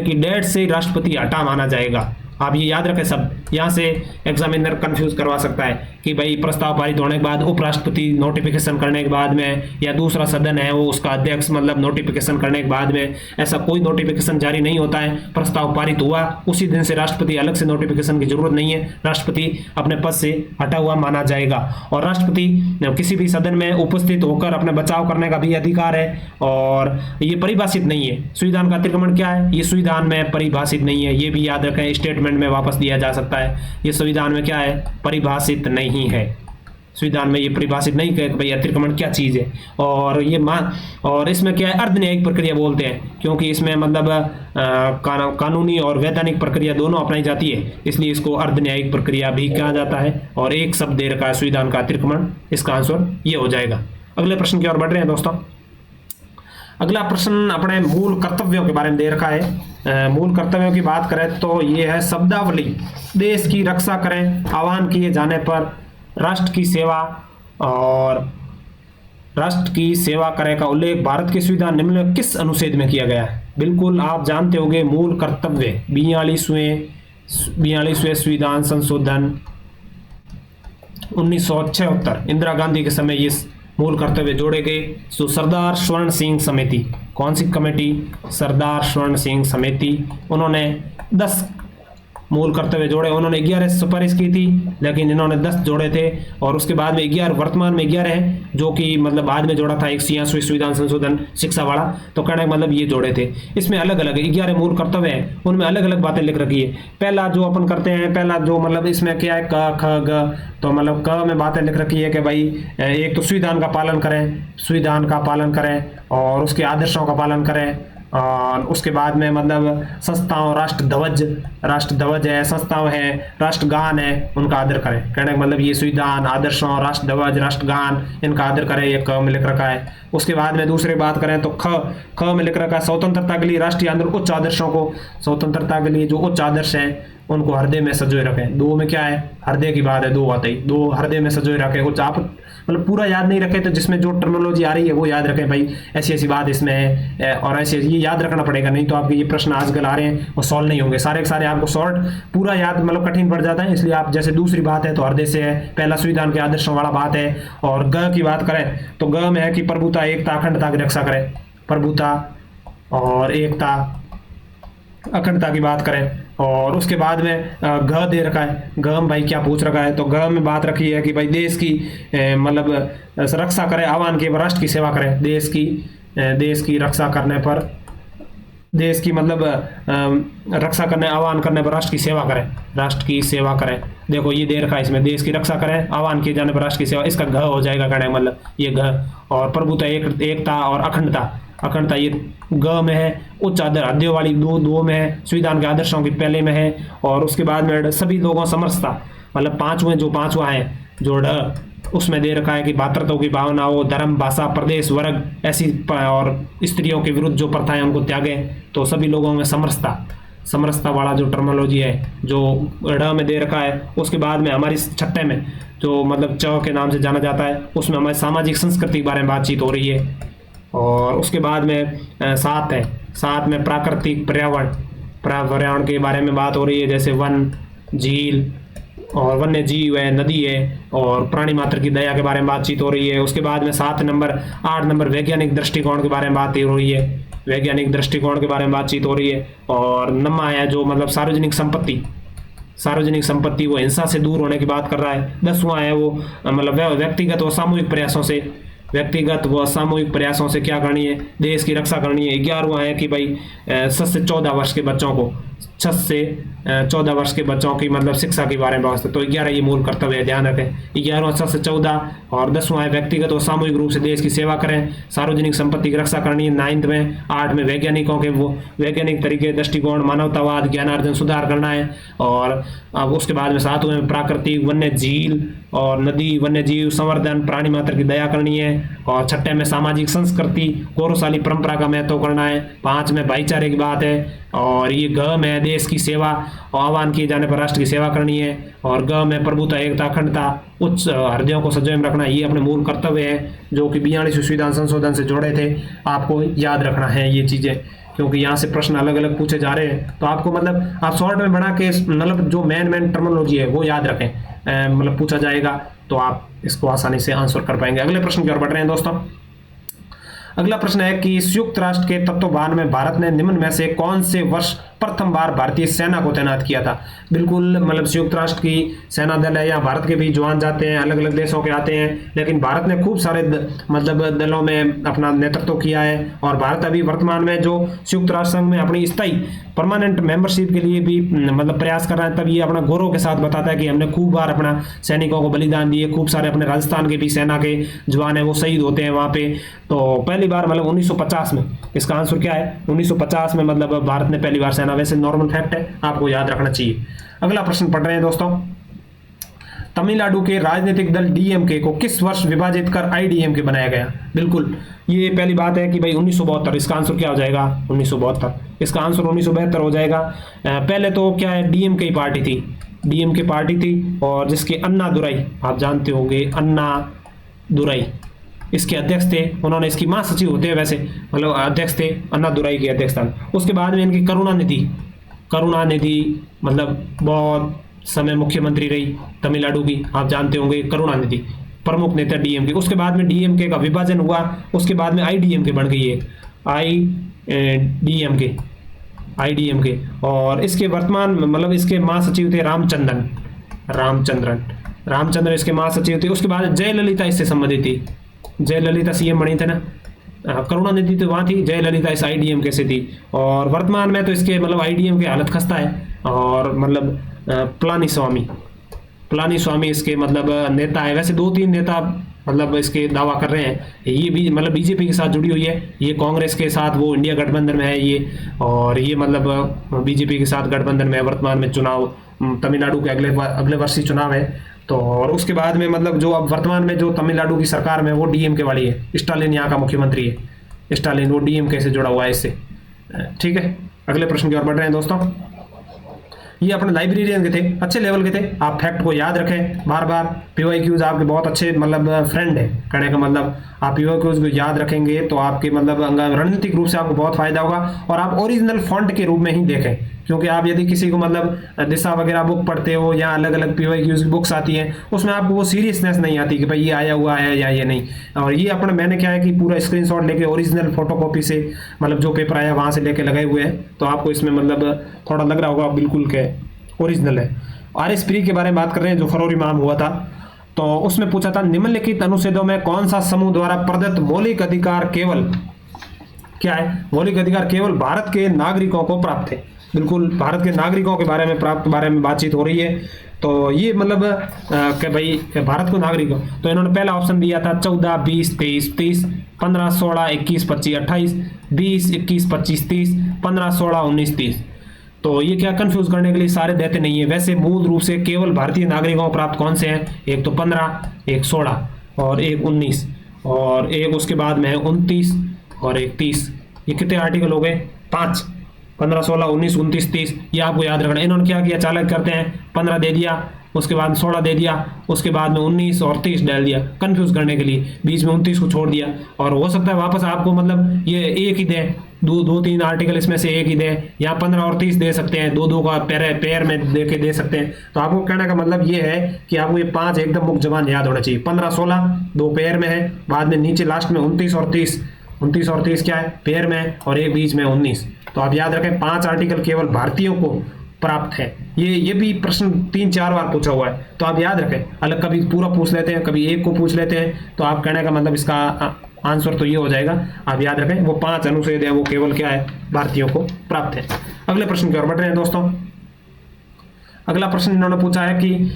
की डेट से राष्ट्रपति हटा माना जाएगा। आप ये याद रखें सब, यहाँ से एग्जामिनर कंफ्यूज करवा सकता है कि भाई प्रस्ताव पारित होने के बाद उपराष्ट्रपति नोटिफिकेशन करने के बाद में, या दूसरा सदन है वो उसका अध्यक्ष मतलब नोटिफिकेशन करने के बाद में। ऐसा कोई नोटिफिकेशन जारी नहीं होता है। प्रस्ताव पारित हुआ उसी दिन से राष्ट्रपति अलग से नोटिफिकेशन की जरूरत नहीं है, राष्ट्रपति अपने पद से हटा हुआ माना जाएगा। और राष्ट्रपति किसी भी सदन में उपस्थित होकर अपने बचाव करने का भी अधिकार है। और ये परिभाषित नहीं है। संविधान का अतिक्रमण क्या है? ये संविधान में परिभाषित नहीं है, ये भी याद रखें। स्टेटमेंट में वापस दिया जा सकता है। ये संविधान में क्या है? परिभाषित नहीं है। संविधान में ये परिभाषित नहीं है कि भाई अतिक्रमण क्या चीज है। और इसमें क्या है? अर्ध न्यायिक प्रक्रिया बोलते हैं, क्योंकि इसमें मतलब कानूनी और वैधानिक प्रक्रिया दोनों अपनाई जाती है, इसलिए इसको अर्ध न्यायिक प्रक्रिया भी कहा जाता है। और एक शब्द दे रखा है संविधान का अतिक्रमण, इसका आंसर ये हो जाएगा। अगले प्रश्न की ओर बढ़ रहे हैं दोस्तों। अगला प्रश्न अपने मूल कर्तव्यों के बारे में दे रखा है। मूल कर्तव्यों की बात करें तो ये है शब्दावली। देश की रक्षा करें, आह्वान किए जाने पर राष्ट्र की सेवा और राष्ट्र की सेवा करें का उल्लेख भारत के संविधान निम्न में किस अनुच्छेद में किया गया है? बिल्कुल आप जानते होंगे, मूल कर्तव्य 42वें संविधान संशोधन 1976 इंदिरा गांधी के समय ये मूल कर्तव्य जोड़े गए। तो सरदार स्वर्ण सिंह समिति, कौन सी कमेटी? सरदार स्वर्ण सिंह समिति, उन्होंने 10 मूल कर्तव्य जोड़े। उन्होंने 11 सिफारिश की थी, लेकिन इन्होंने 10 जोड़े थे। और उसके बाद में 11, वर्तमान में 11 है, जो कि मतलब बाद में जोड़ा था 186वें संविधान संशोधन शिक्षा वाला। तो कहने का मतलब ये जोड़े थे। इसमें अलग अलग 11 मूल कर्तव्य हैं, उनमें अलग अलग बातें लिख रखी है। पहला जो अपन करते हैं, पहला जो मतलब इसमें क्या है, क ख ग। तो मतलब क में बातें लिख रखी है कि भाई एक तो संविधान का पालन करें और उसके आदर्शों का पालन करें। और उसके बाद में मतलब संस्थाओं, राष्ट्र ध्वज है, संस्थाओं है, राष्ट्रगान है, उनका आदर करें। कहने का मतलब ये संविधान, आदर्शों, राष्ट्र ध्वज, राष्ट्रगान, इनका आदर करें, ये क में लिख रखा है। उसके बाद में दूसरी बात करें तो ख में लिख रखा है स्वतंत्रता के लिए राष्ट्रीय आंदोलन उच्च आदर्शों को, स्वतंत्रता के लिए जो उच्च आदर्श हैं उनको हृदय में सजोए रखें। 2 में क्या है? हृदय की बात है, 2 आते ही 2 हृदय में सजोए रखें। कुछ आप मतलब पूरा याद नहीं रखे तो जिसमें जो टर्मिनोलॉजी आ रही है वो याद रखें, भाई ऐसी ऐसी बात इसमें है और ऐसे ये याद रखना पड़ेगा, नहीं तो आपके ये प्रश्न आजकल आ रहे हैं वो सॉल्व नहीं होंगे। सारे के सारे आपको शॉर्ट पूरा याद मतलब कठिन पड़ जाता है। इसलिए आप जैसे दूसरी बात है तो हृदय से है, पहला संविधान के आदर्शों वाला बात है। और ग की बात करें तो ग में है कि प्रभुता, एकता, अखंडता की रक्षा करें। प्रभुता और एकता, अखंडता की बात करें। और उसके बाद में घ दे रखा है। घ में भाई क्या पूछ रखा है? तो घ में बात रखी है कि भाई देश की मतलब रक्षा करें, आह्वान के राष्ट्र की सेवा करें। देश की रक्षा करने पर, देश की मतलब रक्षा करने, आह्वान करने पर राष्ट्र की सेवा करें। देखो ये दे रखा है इसमें, देश की रक्षा करें, आह्वान किए जाने पर राष्ट्र की सेवा, इसका घ हो जाएगा कहने मतलब ये घ। और प्रभुता, एकता और अखंडता ये ग में है। उच्च आदर हृदय वाली 2 में है। संविधान के आदर्शों की पहले में है। और उसके बाद में सभी लोगों समरसता मतलब पांचवा है जो ढ उसमें दे रखा है कि भातृत्व की भावना हो, धर्म, भाषा, प्रदेश, वर्ग ऐसी और स्त्रियों के विरुद्ध जो प्रथाएं उनको त्यागें। तो सभी लोगों में समरसता वाला जो टर्मिनोलॉजी है जो ढ में दे रखा है। उसके बाद में हमारी 6 में जो मतलब च के नाम से जाना जाता है, उसमें हमारी सामाजिक संस्कृति के बारे में बातचीत हो रही है। और उसके बाद में 7 में प्राकृतिक पर्यावरण के बारे में बात हो रही है, जैसे वन, झील और वन्य जीव है, नदी है और प्राणी मात्र की दया के बारे में बातचीत हो रही है। उसके बाद में 8 नंबर वैज्ञानिक दृष्टिकोण के बारे में बात हो रही है। और 9 है जो मतलब सार्वजनिक संपत्ति वो हिंसा से दूर होने की बात कर रहा है। 10वां है वो मतलब व्यक्तिगत व सामूहिक प्रयासों से क्या करनी है? देश की रक्षा करनी है। 11वां है कि भाई 7 से 14 वर्ष के बच्चों को 6 से 14 वर्ष के बच्चों की मतलब शिक्षा के बारे में व्यवस्था। तो 11 ये मूल कर्तव्य है, ध्यान रखें। 11वां 6 से 14 और 10वां है व्यक्तिगत और सामूहिक रूप से देश की सेवा करें, सार्वजनिक संपत्ति की रक्षा करनी है। 9th में 8 में वैज्ञानिकों के वो वैज्ञानिक तरीके, दृष्टिकोण, मानवतावाद, ज्ञानार्जन सुधार करना है। और अब उसके बाद में 7वें में प्राकृतिक, वन्य झील और नदी, वन्य जीव संवर्धन, प्राणी मात्र की दया करनी है। और 6ठे में सामाजिक संस्कृति, गौरवशाली परंपरा का महत्व करना है। 5 में भाईचारे की बात है। और ये ग में देश की सेवा और आह्वान किए जाने पर राष्ट्र की सेवा करनी है। और ग में प्रभुता, एकता, अखंडता, उच्च हृदयों को संजय में रखना, ये अपने मूल कर्तव्य है जो कि 42वें संविधान संशोधन से जोड़े थे। आपको याद रखना है ये चीज़ें, क्योंकि यहाँ से प्रश्न अलग अलग पूछे जा रहे हैं। तो आपको मतलब आप शॉर्ट में बना के मतलब जो मेन टर्मिनोलॉजी है वो याद रखें, मतलब पूछा जाएगा तो आप इसको आसानी से आंसर कर पाएंगे। अगले प्रश्न की ओर बढ़ रहे हैं दोस्तों। अगला प्रश्न है कि संयुक्त राष्ट्र के तत्वावधान में भारत ने निम्न में से कौन से वर्ष प्रथम बार भारतीय सेना को तैनात किया था? बिल्कुल मतलब संयुक्त राष्ट्र की सेना दल है, यहाँ भारत के भी जवान जाते हैं, अलग अलग देशों के आते हैं, लेकिन भारत ने खूब सारे मतलब दलों में अपना नेतृत्व किया है। और भारत अभी वर्तमान में जो संयुक्त राष्ट्र संघ में अपनी स्थायी परमानेंट मेंबरशिप के लिए भी मतलब प्रयास कर रहा है, तब ये अपना गौरव के साथ बताता है कि हमने खूब बार अपना सैनिकों को बलिदान दिए, खूब सारे अपने राजस्थान के भी सेना के जवान है वो शहीद होते हैं वहाँ पे। तो पहली बार मतलब 1950 में, इसका आंसर क्या है? 1950 में मतलब भारत ने पहली बार सेना, वैसे नॉर्मल फैक्ट है, आपको याद रखना चाहिए। अगला प्रश्न पढ़ रहे हैं दोस्तों। तमिलनाडु के राजनीतिक दल डीएमके को किस वर्ष विभाजित कर आईडीएमके बनाया गया? बिल्कुल ये पहली बात है कि भाई 1972, इसका आंसर क्या हो जाएगा? 1972, इसका आंसर 1972 हो जाएगा। पहले तो क्या है, डीएमके पार्टी थी, डीएमके पार्टी थी, और जिसके अन्ना दुराई आप जानते होंगे, अन्ना दुराई इसके अध्यक्ष थे। उन्होंने इसकी महासचिव होते हैं वैसे, मतलब अध्यक्ष थे अन्ना दुराई के अध्यक्षता। उसके बाद में इनकी करुणानिधि मतलब बहुत समय मुख्यमंत्री रही तमिलनाडु की, आप जानते होंगे करुणानिधि, प्रमुख नेता डीएमके। उसके बाद में डीएमके का विभाजन हुआ, उसके बाद में आईडीएमके बन गई है, आईडीएमके। और इसके वर्तमान मतलब इसके महासचिव थे रामचंद्रन इसके महासचिव थे। उसके बाद जयललिता इससे संबंधित थी, जयललिता सीएम बनी थे ना, करुणानिधि तो वहाँ थी, जयललिता इस आईडीएमके से थी। और वर्तमान में तो इसके मतलब आईडीएमके हालत खस्ता है। और मतलब पलानीस्वामी इसके मतलब नेता है। वैसे 2-3 नेता मतलब इसके दावा कर रहे हैं, ये भी मतलब बीजेपी के साथ जुड़ी हुई है, ये कांग्रेस के साथ वो इंडिया गठबंधन में है ये, और ये मतलब बीजेपी के साथ गठबंधन में है। वर्तमान में चुनाव तमिलनाडु के अगले वर्ष ही चुनाव है। तो और उसके बाद में मतलब जो अब वर्तमान में जो तमिलनाडु की सरकार में वो डीएमके वाली है, स्टालिन यहाँ का मुख्यमंत्री है, स्टालिन वो डीएमके से जुड़ा हुआ है इससे, ठीक है। अगले प्रश्न की ओर बढ़ रहे हैं दोस्तों। ये अपने लाइब्रेरियन के थे, अच्छे लेवल के थे, आप फैक्ट को याद रखें बार बार। पीवाईक्यूज आपके बहुत अच्छे मतलब फ्रेंड है, कहने का मतलब आप पीवाईक्यूज को याद रखेंगे तो आपके मतलब रणनीतिक रूप से आपको बहुत फायदा होगा। और आप ओरिजिनल फॉन्ट के रूप में ही देखें, क्योंकि आप यदि किसी को मतलब दिशा वगैरह बुक पढ़ते हो या अलग अलग पीवाईक्यूज की बुक्स आती हैं, उसमें आपको वो सीरियसनेस नहीं आती कि भाई ये आया हुआ है या ये नहीं। और ये अपना मैंने क्या है कि पूरा स्क्रीनशॉट लेके ओरिजिनल फोटोकॉपी से मतलब जो पेपर आया वहाँ से लेके लगाए हुए हैं, तो आपको इसमें मतलब थोड़ा लग रहा होगा बिल्कुल के ओरिजिनल है। आरएस प्री के बारे में बात कर रहे हैं जो फरवरी माह में हुआ था, तो उसमें पूछा था निम्नलिखित अनुच्छेदों में कौन सा समूह द्वारा प्रदत्त मौलिक अधिकार केवल क्या है? मौलिक अधिकार केवल भारत के नागरिकों को प्राप्त है। बिल्कुल भारत के नागरिकों के बारे में बातचीत हो रही है। तो ये मतलब कि भाई भारत को नागरिकों, तो इन्होंने पहला ऑप्शन दिया था 14, 20, 23, 30, 15, 16, 21, 25, 28, 20, 21, 25, 30, 15, 16, 19, 30। तो ये क्या कंफ्यूज करने के लिए सारे देते नहीं है, वैसे मूल रूप से केवल भारतीय नागरिकों को प्राप्त कौन से हैं? एक तो 15, एक 16 और एक 19 और एक उसके बाद में है 29 और एक 30। ये कितने आर्टिकल हो गए? 5, 15, 16, 19, 29, 30। ये आपको याद रखना। इन्होंने क्या किया, चालक करते हैं 15 दे दिया, उसके बाद 16 दे दिया, उसके बाद में 19 और 30 डाल दिया कंफ्यूज करने के लिए, बीच में 29 को छोड़ दिया। और हो सकता है वापस आपको मतलब ये एक ही दे, 2-3 आर्टिकल इसमें से एक ही दे, या 15 और 30 दे सकते हैं, 2-2 का पेयर में दे के दे सकते हैं। तो आपको कहने का मतलब ये है कि आपको ये 5 एकदम मुक्त जबान याद होना चाहिए। 15, 16 2 पेयर में है, बाद में नीचे लास्ट में 29 और 30, 29 और 30 क्या है? पेयर में है, और एक बीच में 19। तो आप याद रखें 5 आर्टिकल केवल भारतीयों को प्राप्त है। ये भी प्रश्न 3-4 बार पूछा हुआ है, तो आप याद रखें। अलग कभी पूरा पूछ लेते हैं, कभी एक को पूछ लेते हैं, तो आप कहने का मतलब इसका आंसर तो ये हो जाएगा, आप याद रखें। वो 5 अनुच्छेद है वो केवल क्या है, भारतीयों को प्राप्त है। अगले प्रश्न की ओर बढ़ रहे हैं दोस्तों। अगला प्रश्न इन्होंने पूछा है कि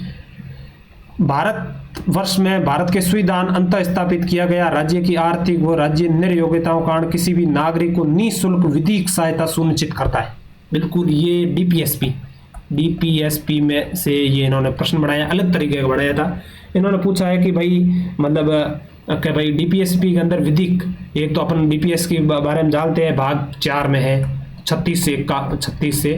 भारत वर्ष में भारत के संविधान अंत स्थापित किया गया राज्य की आर्थिक व राज्य निर्योग्यताओं के कारण किसी भी नागरिक को निःशुल्क विधिक सहायता सुनिश्चित करता है। बिल्कुल ये डीपीएसपी में से ये इन्होंने प्रश्न बनाया, अलग तरीके का बनाया था। इन्होंने पूछा है कि भाई मतलब कि भाई डीपीएसपी के अंदर विधिक, एक तो अपन डीपीएस के बारे में जानते हैं, भाग 4 में है 36 से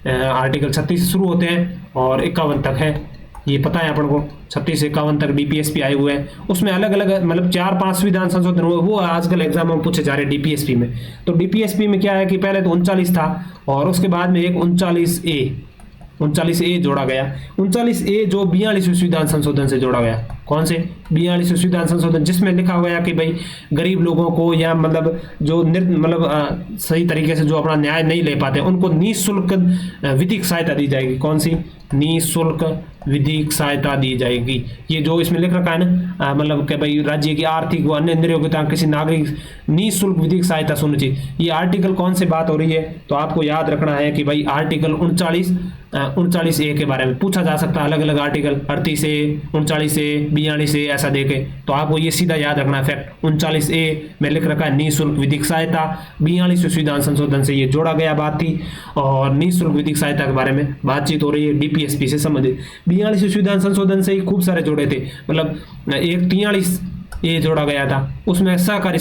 आर्टिकल 36 से शुरू होते हैं और 51 तक है, ये पता है अपन को। 36 से 51 तक डीपीएसपी आए हुए हैं। उसमें अलग अलग मतलब 4-5 संविधान संशोधन हुए, वो आजकल एग्जाम में पूछे जा रहे हैं डीपीएसपी में। तो डीपीएसपी में क्या है कि पहले तो 39 था और उसके बाद में एक 39A जोड़ा गया। 39A जो 42वें संविधान संशोधन से जोड़ा गया। कौन से? 42वें संविधान संशोधन, जिसमें लिखा गया कि भाई गरीब लोगों को या मतलब जो सही तरीके से जो अपना न्याय नहीं ले पाते उनको निःशुल्क विधिक सहायता दी जाएगी। कौन सी? निःशुल्क विधिक सहायता दी जाएगी। ये जो इसमें लिख रखा है ना, मतलब कि भाई राज्य की आर्थिक व अन्य निर्योग्यता किसी नागरिक निःशुल्क विधिक सहायता सुनिश्चित, ये आर्टिकल कौन से बात हो रही है? तो आपको याद रखना है कि भाई आर्टिकल 39A के बारे में पूछा जा सकता है। अलग अलग आर्टिकल 38A, 39A, 42A ऐसा देखे तो आपको ये सीधा याद रखना है फैक्ट। 39A में लिख रखा है निःशुल्क विधिक सहायता, 42वें संविधान संशोधन से ये जोड़ा गया बात थी और निःशुल्क विधिक सहायता के बारे में बातचीत हो रही है डीपीएसपी से संबंधित। 42वें संविधान संशोधन से ही खूब सारे जोड़े थे, मतलब एक 43A जोड़ा गया था, उसमें सहकारी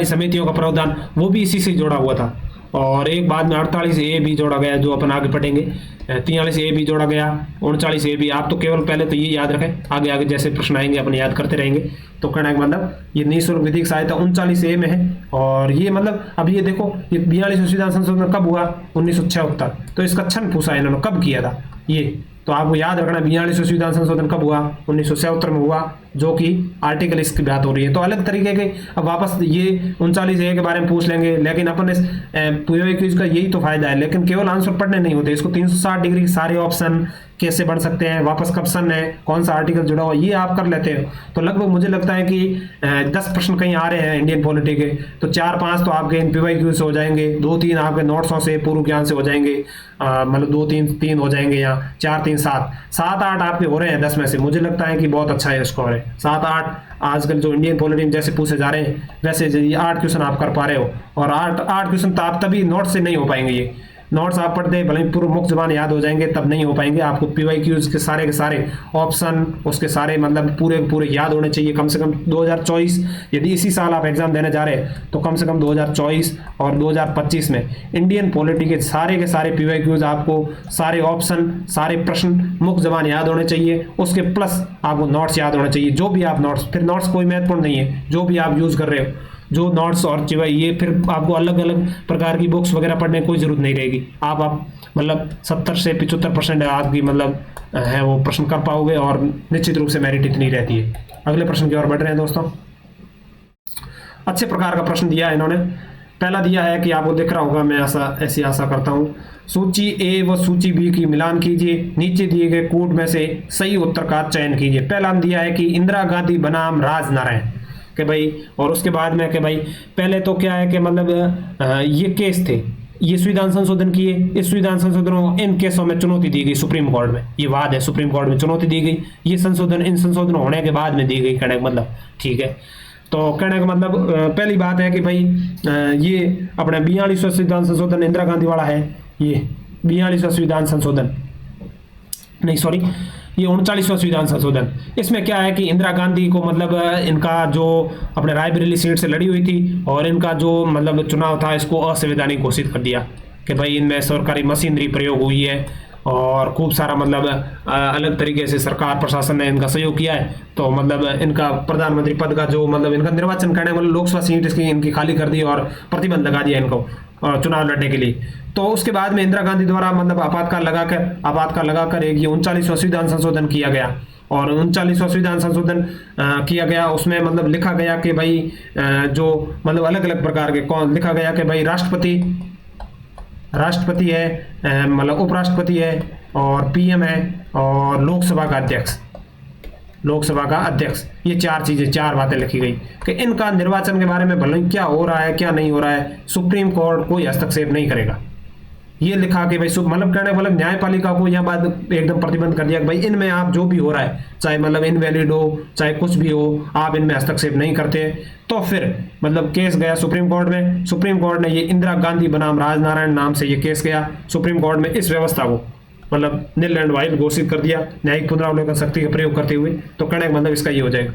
समितियों का प्रावधान वो भी इसी से जोड़ा हुआ था। और एक बाद में 48A भी जोड़ा गया जो अपन आगे पढ़ेंगे, 43A भी जोड़ा गया, 39A भी। आप तो केवल पहले तो ये याद रखें, आगे आगे जैसे प्रश्न आएंगे अपन याद करते रहेंगे। तो कहने का मतलब ये निःशुल्क विधिक सहायता 39A में है। और ये मतलब अब ये देखो ये 42वें संविधान संशोधन कब हुआ? 1976। तो इसका क्षण पूछा इन्होंने कब किया था ये, तो आपको याद रखना 42वें संविधान संशोधन कब हुआ? 1977 में हुआ, जो कि आर्टिकल इसकी बात हो रही है। तो अलग तरीके के अब वापस ये 39A के बारे में पूछ लेंगे, लेकिन अपन इस पूरे क्विज का यही तो फायदा है, लेकिन केवल आंसर पढ़ने नहीं होते, इसको 360 डिग्री सारे ऑप्शन कैसे बढ़ सकते हैं, वापस कब सन है, कौन सा आर्टिकल जुड़ा हुआ, ये आप कर लेते हो। तो लगभग मुझे लगता है कि 10 प्रश्न कहीं आ रहे हैं इंडियन पॉलिटी के, तो 4-5 तो आपके PYQ से हो जाएंगे, 2-3 आपके नोट्सों से पूर्व ज्ञान से हो जाएंगे, मतलब 2-3 हो जाएंगे, या 4-3 7-8 आपके हो रहे हैं 10 में से। मुझे लगता है कि बहुत अच्छा है स्कोर है 7-8। आजकल जो इंडियन पॉलिटी में जैसे पूछे जा रहे हैं वैसे ये 8 क्वेश्चन आप कर पा रहे हो, और 8 क्वेश्चन तो आप तभी नोट से नहीं हो पाएंगे। ये नोट्स आप पढ़ते भले ही पूर्व मुक्त जबान याद हो जाएंगे, तब नहीं हो पाएंगे। आपको PYQs के सारे ऑप्शन उसके सारे मतलब पूरे याद होने चाहिए। कम से कम 2024, यदि इसी साल आप एग्जाम देने जा रहे हैं तो कम से कम 2024 और 2025 में इंडियन पॉलिटी के सारे PYQs आपको सारे ऑप्शन सारे प्रश्न मुक्त जबान याद होने चाहिए। उसके प्लस आपको नोट्स याद होने चाहिए, जो भी आप नोट्स, फिर नोट्स कोई महत्वपूर्ण नहीं है, जो भी आप यूज कर रहे हो जो नोट्स और ये फिर आपको अलग अलग प्रकार की बुक्स वगैरह पढ़ने की कोई जरूरत नहीं रहेगी। आप मतलब 70 से 75% आपकी मतलब है वो प्रश्न कर पाओगे, और निश्चित रूप से मेरिट इतनी रहती है। अगले प्रश्न की ओर बढ़ रहे हैं दोस्तों। अच्छे प्रकार का प्रश्न दिया है इन्होंने। पहला दिया है कि आपको दिख रहा होगा, मैं ऐसी आशा करता हूँ। सूची ए व सूची बी की मिलान कीजिए, नीचे दिए गए कूट में से सही उत्तर का चयन कीजिए। पहला दिया है कि इंदिरा गांधी बनाम राजनारायण के भाई, और उसके बाद में कि भाई पहले तो क्या है कि मतलब ये केस थे, ये संविधान संशोधन किए, इस संविधान संशोधनों इन केसों में चुनौती दी गई सुप्रीम कोर्ट में, ये वाद है सुप्रीम कोर्ट में चुनौती दी गई, ये संशोधन इन संशोधन होने के बाद में दी गई। कहने का मतलब ठीक है, तो कहने का मतलब पहली बात है कि भाई ये अपने 42वां संविधान संशोधन इंदिरा गांधी वाला है, ये 42वां संविधान संशोधन नहीं सॉरी ये 39वां संविधान संशोधन। इसमें क्या है कि इंदिरा गांधी को मतलब इनका जो अपने रायबरेली सीट से लड़ी हुई थी और इनका जो मतलब चुनाव था इसको असंवैधानिक घोषित कर दिया कि भाई इनमें सरकारी मशीनरी प्रयोग हुई है और खूब सारा मतलब अलग तरीके से सरकार प्रशासन ने इनका सहयोग किया है। तो मतलब इनका प्रधानमंत्री पद का जो मतलब इनका निर्वाचन करने वाले लोकसभा सीट इसकी इनकी खाली कर दी और प्रतिबंध लगा दिया इनको चुनाव लड़ने के लिए। तो उसके बाद में इंदिरा गांधी द्वारा मतलब आपातकाल लगाकर एक 39वां संविधान संशोधन किया गया, और 39वां संविधान संशोधन किया गया। उसमें मतलब लिखा गया कि भाई जो मतलब अलग अलग प्रकार के कौन लिखा गया कि भाई राष्ट्रपति है, मतलब उपराष्ट्रपति है और PM है और लोकसभा का अध्यक्ष, लोकसभा का अध्यक्ष। ये 4 चीजें, 4 बातें लिखी गई कि इनका निर्वाचन के बारे में भले ही क्या हो रहा है क्या नहीं हो रहा है, सुप्रीम कोर्ट कोई हस्तक्षेप नहीं करेगा। ये लिखा कि भाई मतलब कहने मतलब न्यायपालिका को यह बात एकदम प्रतिबंध कर दिया कि भाई इनमें आप जो भी हो रहा है, चाहे मतलब इनवैलिड हो चाहे कुछ भी हो, आप इनमें हस्तक्षेप नहीं करते। तो फिर मतलब केस गया सुप्रीम कोर्ट में। सुप्रीम कोर्ट ने ये इंदिरा गांधी बनाम राजनारायण नाम से ये केस गया सुप्रीम कोर्ट में। इस व्यवस्था को मतलब नील एंड वाइट घोषित कर दिया न्यायिक पुनरावलोकन शक्ति का प्रयोग करते हुए। तो कहने का मतलब इसका ये हो जाएगा।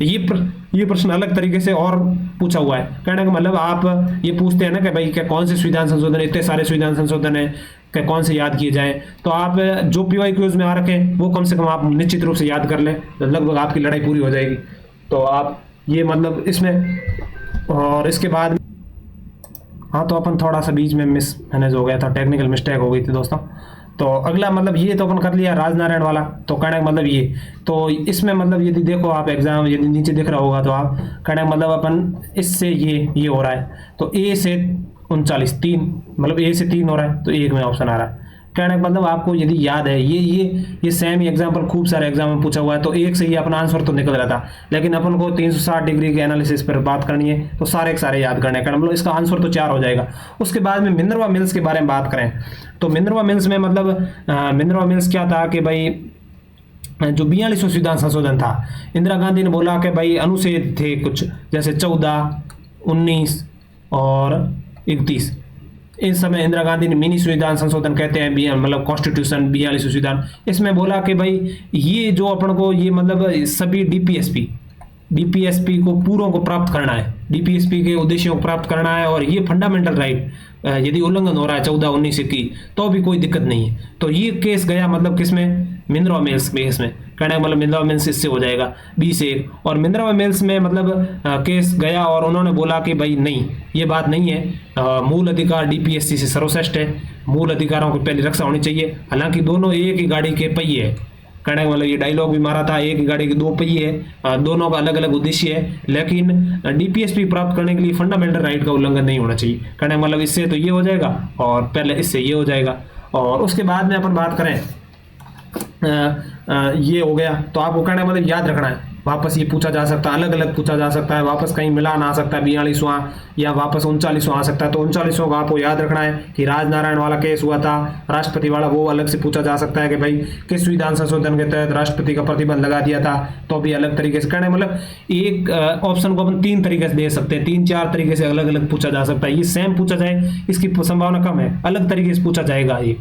ये प्रश्न अलग तरीके से और पूछा हुआ है। कहने का मतलब आप ये पूछते हैं ना कि भाई क्या कौन से संविधान संशोधन, इतने सारे संविधान संशोधन है कि कौन से याद किए जाएं। तो आप जो PYQs में आ रखे वो कम से कम आप निश्चित रूप से याद कर लें, लगभग आपकी लड़ाई पूरी हो जाएगी। तो आप ये मतलब इसमें, और इसके बाद हाँ तो अपन थोड़ा सा बीच में मिस मैनेज हो गया था, टेक्निकल मिस्टेक हो गई थी दोस्तों। तो अगला मतलब ये तो अपन कर लिया राजनारायण वाला। तो कहने का मतलब ये, तो इसमें मतलब यदि देखो आप एग्जाम यदि नीचे दिख रहा होगा तो आप कहने का मतलब अपन इससे ये हो रहा है। तो A से 39 3 मतलब A से 3 हो रहा है तो 1 में ऑप्शन आ रहा है। कहने का मतलब आपको यदि याद है ये सेम ही एग्जाम्पल खूब सारे एग्जाम में पूछा हुआ है। तो एक से ही अपना आंसर तो निकल रहा था, लेकिन अपन को 360 डिग्री के एनालिसिस पर बात करनी है तो सारे के सारे याद करने का मतलब इसका आंसर तो 4 हो जाएगा। उसके बाद में मिनर्वा मिल्स के बारे में बात करें तो मिनर्वा मिल्स में मतलब मिनर्वा मिल्स क्या था कि भाई जो 42वां संविधान संशोधन था, इंदिरा गांधी ने बोला कि भाई अनुच्छेद थे कुछ जैसे 14, 19 और 31। इस समय इंदिरा गांधी ने मिनी संविधान संशोधन कहते हैं मतलब कॉन्स्टिट्यूशन 42वां संविधान। इसमें बोला कि भाई ये जो अपन को ये मतलब सभी डीपीएसपी को पूरों को प्राप्त करना है, डीपीएसपी के उद्देश्यों को प्राप्त करना है। और ये फंडामेंटल राइट यदि उल्लंघन हो रहा है 14, 19 की तो भी कोई दिक्कत नहीं है। तो ये केस गया मतलब किसमें, मिनर्वा मिल्स केस में। कहने का मतलब मिनर्वा मिल्स इससे हो जाएगा 20 और मिनर्वा मिल्स में मतलब केस गया और उन्होंने बोला कि भाई नहीं ये बात नहीं है, मूल अधिकार डीपीएससी से सर्वश्रेष्ठ है, मूल अधिकारों की पहले रक्षा होनी चाहिए। हालांकि दोनों एक ही गाड़ी के पहिए है। कहने का मतलब ये डायलॉग भी मारा था, एक ही गाड़ी के 2 पहिए है, दोनों का अलग अलग उद्देश्य है, लेकिन डीपीएसपी प्राप्त करने के लिए फंडामेंटल राइट का उल्लंघन नहीं होना चाहिए। कहने का मतलब इससे तो ये हो जाएगा और पहले इससे ये हो जाएगा। और उसके बाद में अपन बात करें ये हो गया। तो आपको कहने का मतलब याद रखना है, वापस ये पूछा जा सकता है, अलग अलग पूछा जा सकता है, वापस कहीं मिलान आ सकता है 42वां या वापस 39वां आ सकता है। तो 39वां का आपको याद रखना है कि राजनारायण वाला केस हुआ था, राष्ट्रपति वाला वो अलग से पूछा जा सकता है कि भाई किस संविधान संशोधन के तहत राष्ट्रपति का प्रतिबंध लगा दिया था, तो भी अलग तरीके से। कहने मतलब एक ऑप्शन को अपन 3 तरीके से दे सकते हैं, 3-4 तरीके से अलग अलग पूछा जा सकता है। ये सेम पूछा जाए इसकी संभावना कम है, अलग तरीके से पूछा जाएगा ये।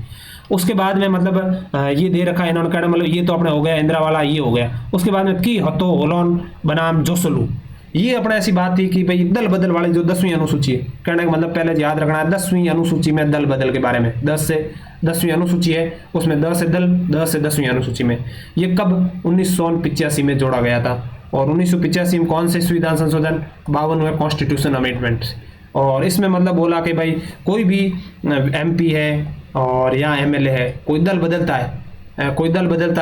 उसके बाद में मतलब ये दे रखा है इन्होंने, कहना मतलब ये तो अपने हो गया इंदिरा वाला, ये हो गया। उसके बाद में की हतो होलोन बनाम जोसलू, ये अपने ऐसी बात थी कि भाई दल बदल वाली जो 10वीं अनुसूची है। कहने का मतलब पहले याद रखना है 10वीं अनुसूची में दल बदल के बारे में, 10 से 10वीं अनुसूची है उसमें 10 से दल, 10 से 10वीं अनुसूची में ये कब 1985 में जोड़ा गया था। और 1985 में कौन से संविधान संशोधन, 52वें कॉन्स्टिट्यूशन अमेंडमेंट। और इसमें मतलब बोला कि भाई कोई भी MP है और या MLA है, कोई दल बदलता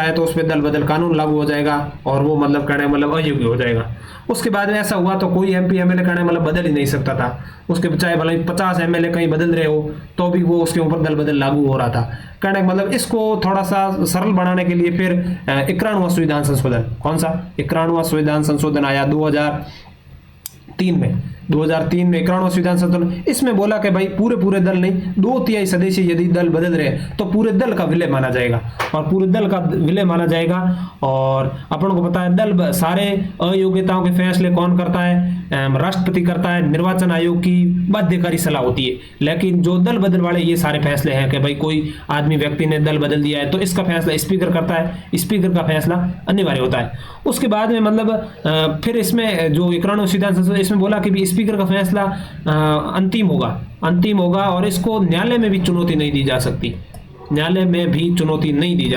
है तो उस पर दल बदल कानून लागू हो जाएगा और वो मतलब कहने मतलब अयोग्य हो जाएगा। उसके बाद में ऐसा हुआ तो कोई MP MLA कहने मतलब बदल ही नहीं सकता था, उसके चाहे भले 50 MLA कहीं बदल रहे हो तो भी वो उसके ऊपर दल बदल लागू हो रहा था। कहने मतलब इसको थोड़ा सा सरल बनाने के लिए फिर 91वां संविधान संशोधन, कौन सा 91वां संविधान संशोधन आया 2003 में 91वां संविधान संशोधन। इसमें बोला कि भाई पूरे दल नहीं, 2/3 सदस्य यदि दल बदल रहे तो पूरे दल का विलय माना जाएगा, और पूरे दल का विलय माना जाएगा। और अपन को पता है दल सारे अयोग्यताओं के फैसले कौन करता है, राष्ट्रपति करता है, निर्वाचन आयोग की बाध्यकारी सलाह होती है। लेकिन जो दल बदल वाले ये सारे फैसले हैं कि भाई कोई आदमी व्यक्ति ने दल बदल दिया है तो इसका फैसला स्पीकर करता है, स्पीकर का फैसला अनिवार्य होता है। उसके बाद में मतलब फिर इसमें जो 91वां संविधान संशोधन इसमें बोला कि स्पीकर का फैसला अंतिम होगा और इसको न्यायालय में भी चुनौती नहीं दी जा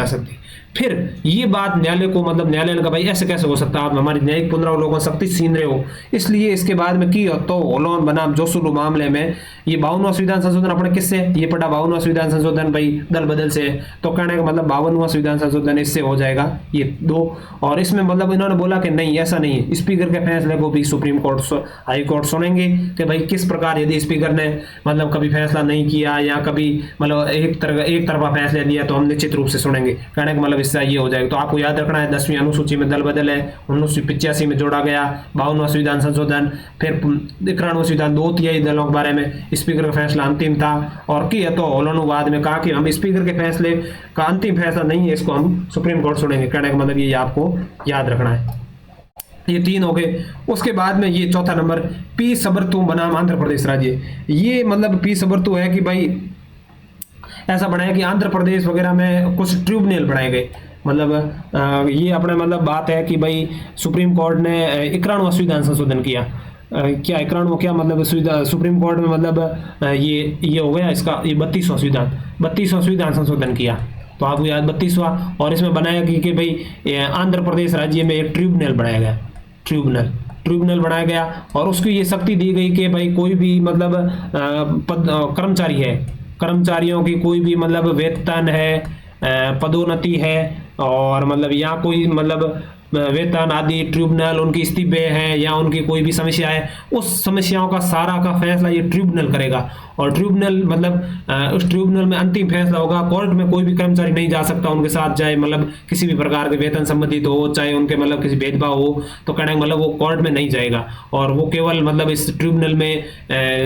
सकती। फिर ये बात न्यायालय को मतलब न्यायालय ने कहा भाई ऐसे कैसे हो सकता है, आप हमारी न्यायिक पुनरावलोकन शक्ति छीन रहे हो। इसलिए इसके बाद में की तो होलोन बनाम जोसुलू मामले में ये 52वां संविधान संशोधन अपने किससे, ये पढ़ा 52वां संविधान संशोधन भाई दल बदल से, तो कहने का मतलब 52वां संविधान संशोधन इससे हो जाएगा ये 2। और इसमें मतलब इन्होंने बोला कि नहीं ऐसा नहीं है, स्पीकर के फैसले को भी सुप्रीम कोर्ट हाई कोर्ट सुनेंगे कि भाई किस प्रकार यदि स्पीकर ने मतलब कभी फैसला नहीं किया या कभी मतलब एक तरफा फैसले दिया तो हम निश्चित रूप से सुनेंगे। कहने का मतलब इससे ये हो जाएगा। तो आपको याद रखना है 10वीं अनुसूची में दल बदल है, 1985 में जोड़ा गया, 52वां संविधान संशोधन, फिर 91वां संविधान 2/3 दलों के बारे में स्पीकर का फैसला अंतिम था। और की तो ओलनुवाद में कहा कि हम स्पीकर के फैसले का अंतिम फैसला नहीं है, इसको हम सुप्रीम कोर्ट छोड़ेंगे। कहने का मतलब ये आपको याद रखना है। ये 3 हो गए। उसके बाद में ये चौथा नंबर पी सबरतू बनाम आंध्र प्रदेश राज्य। ये मतलब पी सबरतू है कि भाई ऐसा बनाया कि आंध्र प्रदेश वगैरह में कुछ ट्रिब्यूनल बनाए गए। मतलब ये अपने मतलब बात है कि भाई सुप्रीम कोर्ट ने 91वां संविधान संशोधन किया। क्या 91वां क्या मतलब सुप्रीम कोर्ट में मतलब ये हो गया इसका, ये 32वां संविधान संशोधन किया। तो आपको याद 32वां, और इसमें बनाया कि भाई आंध्र प्रदेश राज्य में एक ट्रिब्यूनल बनाया गया, ट्रिब्यूनल बनाया गया, और उसको ये शक्ति दी गई कि भाई कोई भी मतलब कर्मचारी है, कर्मचारियों की कोई भी मतलब वेतन है, पदोन्नति है, और मतलब यहाँ कोई मतलब वेतन आदि ट्रिब्यूनल उनकी इस्तीफे हैं या उनकी कोई भी समस्या है, उस समस्याओं का सारा का फैसला ये ट्रिब्यूनल करेगा। और ट्रिब्यूनल मतलब उस ट्रिब्यूनल में अंतिम फैसला होगा। कोर्ट में कोई भी कर्मचारी नहीं जा सकता उनके साथ, चाहे मतलब किसी भी प्रकार के वेतन संबंधित हो, चाहे उनके मतलब किसी भेदभाव हो, तो कहने मतलब वो कोर्ट में नहीं जाएगा, और वो केवल मतलब इस ट्रिब्यूनल में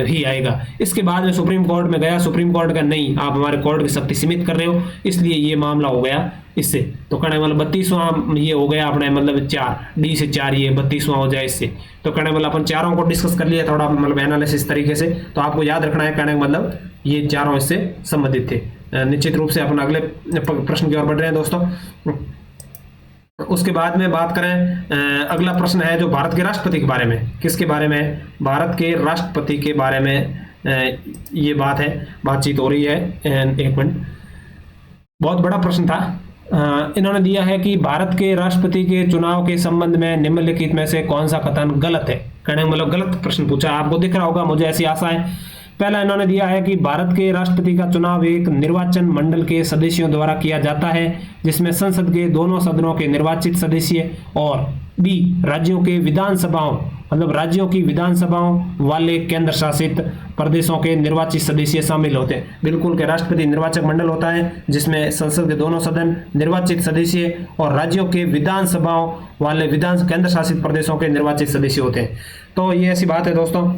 ही आएगा। इसके बाद में सुप्रीम कोर्ट में गया, सुप्रीम कोर्ट का नहीं, आप हमारे कोर्ट की शक्ति सीमित कर रहे हो, इसलिए ये मामला हो गया इससे। तो कहने मतलब 32वां ये हो गया अपने मतलब 4 डी से 4 ये 32वां हो जाए इससे। तो कहने मतलब अपन चारों को डिस्कस कर लिया थोड़ा मतलब एनालिसिस तरीके से। तो आपको याद रखना है कहने मतलब ये चारों इससे संबंधित थे। निश्चित रूप से अपन अगले प्रश्न की ओर बढ़ रहे हैं दोस्तों। उसके बाद में बात करें, अगला प्रश्न है जो भारत के राष्ट्रपति के बारे में। किसके बारे में? भारत के राष्ट्रपति के बारे में ये बात है, बातचीत हो रही है। एक मिनट, बहुत बड़ा प्रश्न था। इन्होंने दिया है कि भारत के राष्ट्रपति के चुनाव के संबंध में निम्नलिखित में से कौन सा कथन गलत है। कहने मतलब गलत प्रश्न पूछा, आपको दिख रहा होगा, मुझे ऐसी आशा है। पहला इन्होंने दिया है कि भारत के राष्ट्रपति का चुनाव एक निर्वाचन मंडल के सदस्यों द्वारा किया जाता है, जिसमें संसद के दोनों सदनों के निर्वाचित सदस्य और बी राज्यों के विधानसभाओं मतलब राज्यों की विधानसभाओं वाले केंद्र शासित प्रदेशों के निर्वाचित सदस्य शामिल होते हैं। बिल्कुल के राष्ट्रपति निर्वाचक मंडल होता है जिसमें संसद के दोनों सदन, निर्वाचित सदस्य और राज्यों के विधानसभाओं वाले केंद्र शासित प्रदेशों के निर्वाचित सदस्य होते हैं। तो ये ऐसी बात है दोस्तों,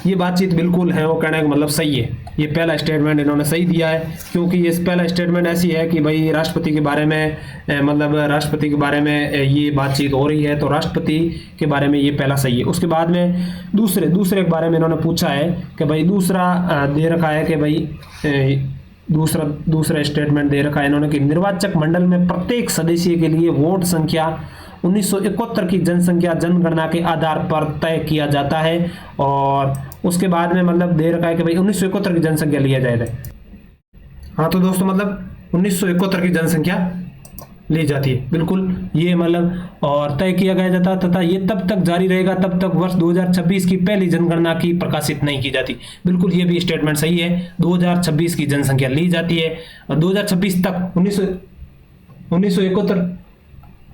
ये बातचीत बिल्कुल है, वो कहने का मतलब सही है। ये पहला स्टेटमेंट इन्होंने सही दिया है, क्योंकि ये पहला स्टेटमेंट ऐसी है कि भाई राष्ट्रपति के बारे में मतलब राष्ट्रपति के बारे में ये बातचीत हो रही है, तो राष्ट्रपति के बारे में ये पहला सही है। उसके बाद में दूसरे के बारे में इन्होंने पूछा है कि भाई दूसरा दे रखा है कि भाई दूसरा स्टेटमेंट दे रखा है इन्होंने कि निर्वाचक मंडल में प्रत्येक सदस्य के लिए वोट संख्या 1971 की जनसंख्या जनगणना के आधार पर तय किया जाता है। और उसके बाद में मतलब दे रखा है कि भाई 1971 की जनसंख्या लिया जाएगा। हाँ तो दोस्तों मतलब 1971 की जनसंख्या ली जाती है, बिल्कुल ये मतलब और तय किया गया जाता तथा ये तब तक जारी रहेगा तब तक वर्ष 2026 की पहली जनगणना की प्रकाशित नहीं की जाती। बिल्कुल ये भी स्टेटमेंट सही है, 2026 की जनसंख्या ली जाती है और 2026 तक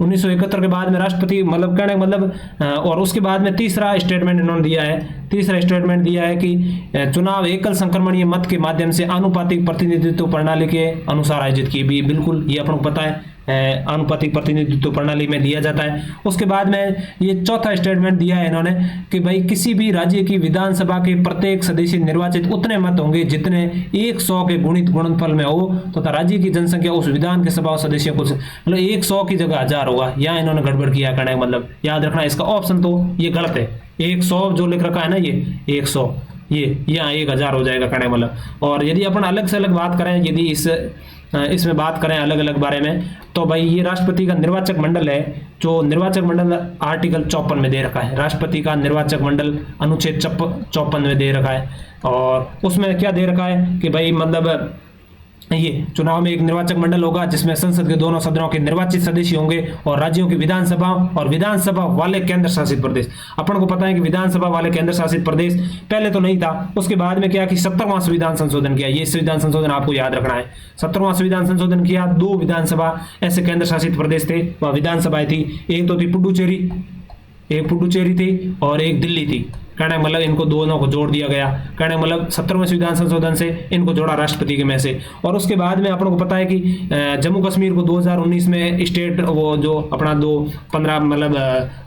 1971 के बाद में राष्ट्रपति मतलब कहने का मतलब और उसके बाद में तीसरा स्टेटमेंट इन्होंने दिया है कि चुनाव एकल संक्रमणीय मत के माध्यम से आनुपातिक प्रतिनिधित्व प्रणाली के अनुसार आयोजित की। भी बिल्कुल ये अपन को पता है आनुपातिक प्रतिनिधित्व प्रणाली में दिया जाता है। उसके बाद में ये चौथा स्टेटमेंट दिया है इन्होंने कि भाई किसी भी राज्य की विधानसभा के प्रत्येक सदस्य निर्वाचित उतने मत होंगे जितने 100 के गुणित गुणनफल में हो तथा राज्य की जनसंख्या उस विधान के सभा सदस्यों को मतलब 100 की जगह 1000 होगा। यहाँ इन्होंने गड़बड़ किया कहने का मतलब याद रखना इसका ऑप्शन तो ये गलत है। 100 जो लिख रखा है ना ये 100 ये यहाँ 1000 हो जाएगा कहने का मतलब। और यदि अपन अलग से अलग बात करें यदि इसमें बात करें अलग अलग बारे में तो भाई ये राष्ट्रपति का निर्वाचक मंडल है जो निर्वाचक मंडल आर्टिकल 54 में दे रखा है। राष्ट्रपति का निर्वाचक मंडल अनुच्छेद 54 में दे रखा है और उसमें क्या दे रखा है कि भाई मतलब ये चुनाव में एक निर्वाचक मंडल होगा जिसमें संसद के दोनों सदनों के निर्वाचित सदस्य होंगे और राज्यों की विधानसभा और विधानसभा वाले केंद्र शासित प्रदेश। अपन को पता है कि विधानसभा वाले केंद्र शासित प्रदेश पहले तो नहीं था, उसके बाद में क्या कि 70वां संविधान संशोधन किया। ये संविधान संशोधन आपको याद रखना है। 70वां संविधान संशोधन किया, 2 विधानसभा ऐसे केंद्र शासित प्रदेश थे, वह विधानसभाएं थी, एक तो थी पुडुचेरी थी और एक दिल्ली थी। कहने का मतलब इनको दोनों को जोड़ दिया गया, कहने का मतलब 17वें संविधान संशोधन से इनको जोड़ा राष्ट्रपति के में से। और उसके बाद में अपन को पता है कि जम्मू कश्मीर को 2019 में स्टेट वो जो अपना 215 मतलब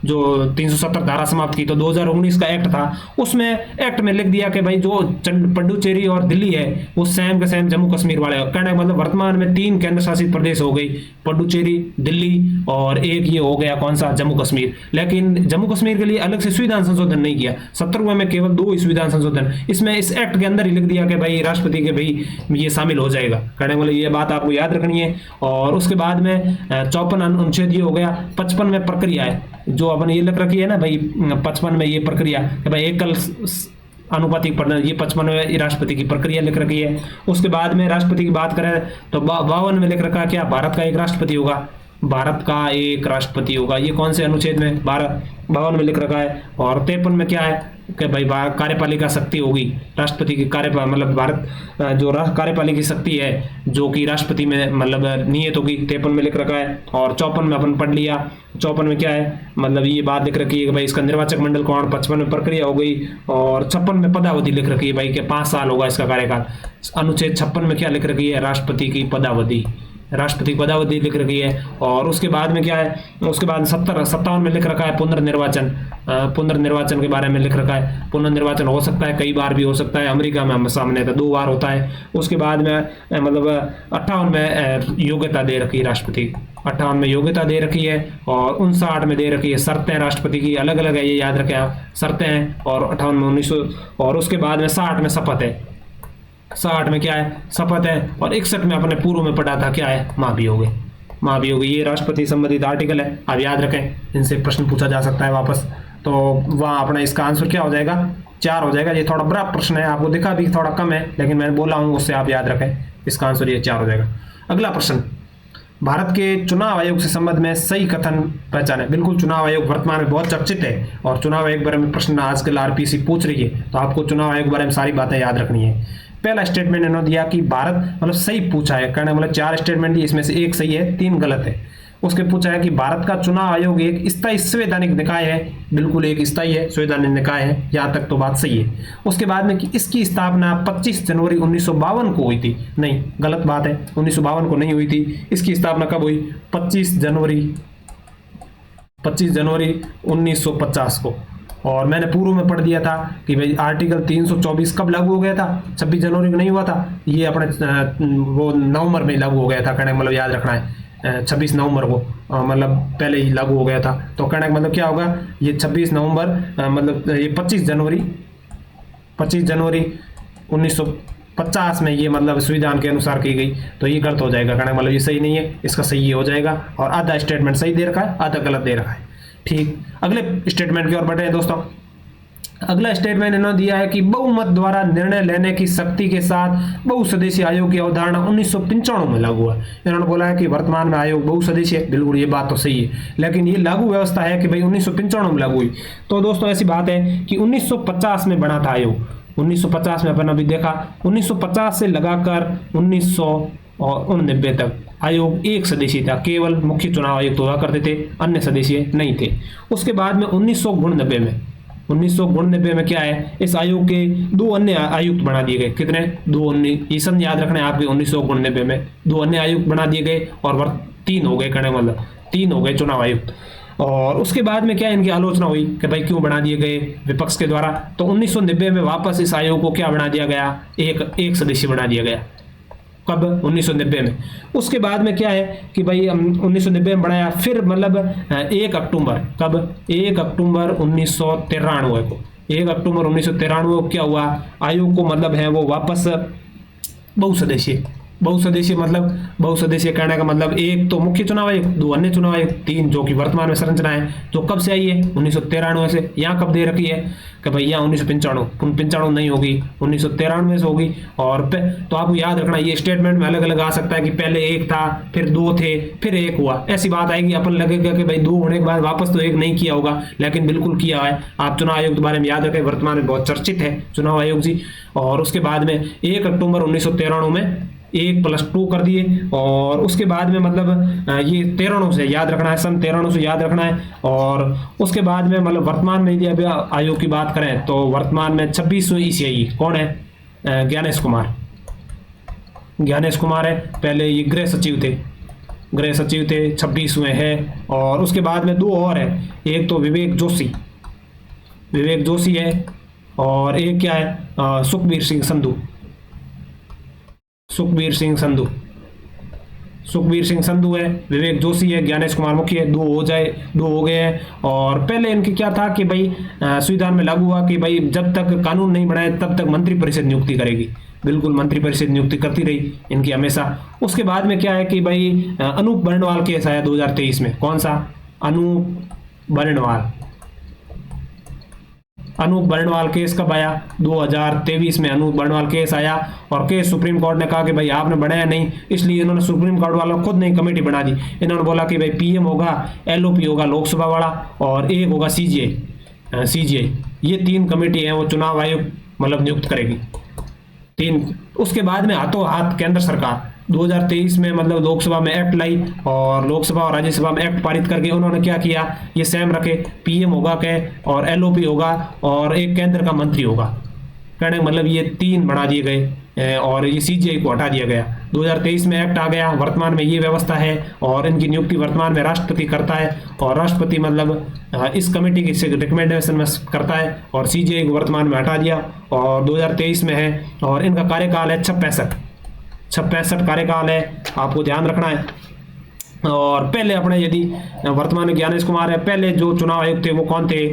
जो 370 धारा समाप्त की, तो 2019 का एक्ट था, उसमें एक्ट में लिख दिया कि भाई जो पुडुचेरी और दिल्ली है वो सेम के सेम जम्मू कश्मीर वाले। कहने का मतलब वर्तमान में 3 केंद्र शासित प्रदेश हो गई, पुडुचेरी, दिल्ली और एक ये हो गया कौन सा, जम्मू कश्मीर। लेकिन जम्मू कश्मीर के लिए अलग से संविधान संशोधन नहीं किया, 17वें में केवल 2 संविधान संशोधन, इसमें इस एक्ट के अंदर ही लिख दिया कि भाई राष्ट्रपति के भाई ये शामिल हो जाएगा। कहने मतलब ये बात आपको याद रखनी है। और उसके बाद में 54 अनुच्छेद ये हो गया। 55 में प्रक्रिया है जो अपन ये लिख रखी है ना भाई, 55 में ये प्रक्रिया कि भाई एकल अनुपातिक पढ़ना, ये 55 में राष्ट्रपति की प्रक्रिया लिख रखी है। उसके बाद में राष्ट्रपति की बात करें तो 52 में लिख रखा है क्या, भारत का एक राष्ट्रपति होगा, भारत का एक राष्ट्रपति होगा। ये कौन से अनुच्छेद में, 52 में लिख रखा है। और 53 में क्या है कि भाई कार्यपालिका शक्ति होगी राष्ट्रपति की, मतलब भारत जो कार्यपालिका की शक्ति है जो कि राष्ट्रपति में मतलब नियत होगी, 53 में लिख रखा है। और 54 में अपन पढ़ लिया, 54 में क्या है मतलब ये बात लिख रखी है कि भाई इसका निर्वाचक मंडल कौन, 55 में प्रक्रिया हो गई। और 56 में पदावधि लिख रखी है भाई कि 5 साल होगा इसका कार्यकाल। अनुच्छेद 56 में क्या लिख रखी है, राष्ट्रपति की पदावधि, राष्ट्रपति पदावधि लिख रखी है। और उसके बाद में क्या है, उसके बाद 57 में लिख रखा है पुनर्निर्वाचन, पुनर्निर्वाचन के बारे में लिख रखा है। पुनर्निर्वाचन हो सकता है कई बार भी हो सकता है, अमेरिका में सामने था 2 बार होता है। उसके बाद में मतलब 58 में योग्यता दे रखी है राष्ट्रपति, 58 में योग्यता दे रखी है। और 59 में दे रखी है शर्तें, राष्ट्रपति की अलग अलग है, ये याद रखें आप, शर्तें हैं। और 58 में 1900, और उसके बाद में 60 में शपथ है, 60 में क्या है, शपथ है। और 61 में अपने पूर्व में पढ़ा था क्या है, महाभियोग है, महाभियोग। ये राष्ट्रपति संबंधित आर्टिकल है, आप याद रखें, इनसे प्रश्न पूछा जा सकता है वापस। तो वहाँ अपना इसका आंसर क्या हो जाएगा, 4 हो जाएगा। ये थोड़ा बड़ा प्रश्न है, आपको दिखा भी थोड़ा कम है लेकिन मैंने बोला हूँ उससे आप याद रखें, इसका आंसर ये 4 हो जाएगा। अगला प्रश्न, भारत के चुनाव आयोग से संबंध में सही कथन पहचाने। बिल्कुल, चुनाव आयोग वर्तमान में बहुत चर्चित है और चुनाव आयोग के बारे में प्रश्न आजकल आरपीएससी पूछ रही है, तो आपको चुनाव आयोग के बारे में सारी बातें याद रखनी है। पहला स्टेटमेंट इन्होंने दिया कि भारत मतलब सही पूछा है, कहने मतलब 4 स्टेटमेंट दिए, इसमें से एक सही है 3 गलत है। उसके पूछा है कि भारत का चुनाव आयोग एक स्थायी संवैधानिक निकाय है, बिल्कुल एक स्थायी है, संवैधानिक निकाय है, यहाँ तक तो बात सही है। उसके बाद में कि इसकी स्थापना 25 जनवरी 1952 को हुई थी, नहीं गलत बात है, 1952 को नहीं हुई थी। इसकी स्थापना कब हुई, 25 जनवरी 1950 को। और मैंने पूर्व में पढ़ दिया था कि भाई आर्टिकल 324 कब लागू हो गया था, 26 जनवरी को नहीं हुआ था, ये अपने वो नवंबर में लागू हो गया था। कहने का मतलब याद रखना है 26 नवंबर को मतलब पहले ही लागू हो गया था। तो कहने का मतलब क्या होगा, ये 26 नवंबर मतलब ये 25 जनवरी 1950 में ये मतलब संविधान के अनुसार की गई, तो ये गलत हो जाएगा। कहने का मतलब ये सही नहीं है, इसका सही ये हो जाएगा। और आधा स्टेटमेंट सही दे रखा है, आधा गलत दे रखा है। ठीक, अगले स्टेटमेंट की ओर बढ़ रहे हैं दोस्तों। अगला स्टेटमेंट इन्होंने दिया है कि बहुमत द्वारा निर्णय लेने की शक्ति के साथ बहुसदस्यीय आयोग की अवधारणा 1995 में लागू है। इन्होंने बोला है कि वर्तमान में आयोग बहुसदस्यीय है, बिल्कुल ये बात तो सही है, लेकिन ये लागू व्यवस्था है कि भाई 1995 में लागू हुई। तो दोस्तों ऐसी बात है कि 1950 में बना था आयोग, 1950 में अपन अभी देखा, 1950 से लगाकर 1999 तक आयोग एक सदस्यीय था, केवल मुख्य चुनाव आयुक्त हुआ करते थे, अन्य सदस्य नहीं थे। उसके बाद में 1999 में क्या है, इस आयोग के 2 अन्य आयुक्त बना दिए गए। कितने, 2 ये सब याद रखना है आपके। 1999 में 2 अन्य आयुक्त बना दिए गए और 3 हो गए, कहने मतलब 3 हो गए चुनाव आयुक्त। और उसके बाद में क्या इनकी आलोचना हुई कि भाई क्यों बना दिए गए विपक्ष के द्वारा। तो 1990 में वापस इस आयोग को क्या बना दिया गया, एक सदस्य बना दिया गया। कब, 1990 में। उसके बाद में क्या है कि भाई 1990 में बनाया, फिर मतलब 1 अक्टूबर, कब, 1 अक्टूबर 1993 को, 1 अक्टूबर 1993 को क्या हुआ, आयोग को मतलब है वो वापस बहुसदस्यीय मतलब बहुसदस्यीय कहने का मतलब एक तो मुख्य चुनाव आयोग, 2 अन्य चुनाव आयोग, 3 जो कि वर्तमान में संरचना है, जो कब से आई है, 1993 से। यहाँ कब दे रखी है कि भाई यहाँ 1995 नहीं होगी, 1993 से होगी। और तो आपको याद रखना, ये स्टेटमेंट में अलग अलग आ सकता है कि पहले 1 था, फिर 2 थे, फिर 1 हुआ, ऐसी बात आएगी। अपन लगेगा कि भाई 2 होने के बाद वापस तो 1 नहीं किया होगा, लेकिन बिल्कुल किया है। आप चुनाव आयोग के बारे में याद रखें, वर्तमान में बहुत चर्चित है चुनाव आयोग जी। और उसके बाद में 1 अक्टूबर 1993 में 1+2 कर दिए। और उसके बाद में मतलब ये 93 से याद रखना है, सन 93 से याद रखना है। और उसके बाद में मतलब वर्तमान में यदि अभी आयोग की बात करें तो वर्तमान में 26वें ईसीआई कौन है? ज्ञानेश कुमार। ज्ञानेश कुमार है। पहले ये गृह सचिव थे, 26वें है। और उसके बाद में 2 और है, एक तो विवेक जोशी है, और एक क्या है, सुखबीर सिंह संधू है। विवेक जोशी है, ज्ञानेश कुमार मुखी है। 2 हो गए हैं। और पहले इनके क्या था कि भाई संविधान में लागू हुआ कि भाई जब तक कानून नहीं बनाए तब तक मंत्रिपरिषद नियुक्ति करेगी। बिल्कुल मंत्रिपरिषद नियुक्ति करती रही इनकी हमेशा। उसके बाद में क्या है कि भाई अनूप बर्णवाल केस आया 2023 में। कौन सा? अनूप बर्णवाल केस कब आया? 2023 में अनूप बर्णवाल केस आया। और केस सुप्रीम कोर्ट ने कहा कि भाई आपने बनाया नहीं, इसलिए इन्होंने सुप्रीम कोर्ट वालों खुद नई कमेटी बना दी। इन्होंने बोला कि भाई पीएम होगा, एलओपी होगा लोकसभा वाला, और एक होगा सीजीआई। ये 3 कमेटी है वो चुनाव आयोग मतलब नियुक्त करेगी, 3। उसके बाद में हाथों हाथ केंद्र सरकार 2023 में मतलब लोकसभा में एक्ट लाई, और लोकसभा और राज्यसभा में एक्ट पारित करके उन्होंने क्या किया, ये सेम रखे, पीएम होगा और एलओपी होगा, और एक केंद्र का मंत्री होगा। कहने का मतलब ये 3 बढ़ा दिए गए, और ये सीजीआई को हटा दिया गया। 2023 में एक्ट आ गया, वर्तमान में ये व्यवस्था है, और इनकी नियुक्ति वर्तमान में राष्ट्रपति करता है, और राष्ट्रपति मतलब इस कमेटी की रिकमेंडेशन में करता है, और सीजीआई को वर्तमान में हटा दिया, और 2023 में है। और इनका कार्यकाल है 65 कार्यकाल है, आपको ध्यान रखना है। और पहले अपने यदि वर्तमान में ज्ञानेश कुमार है, पहले जो चुनाव आयुक्त थे वो कौन थे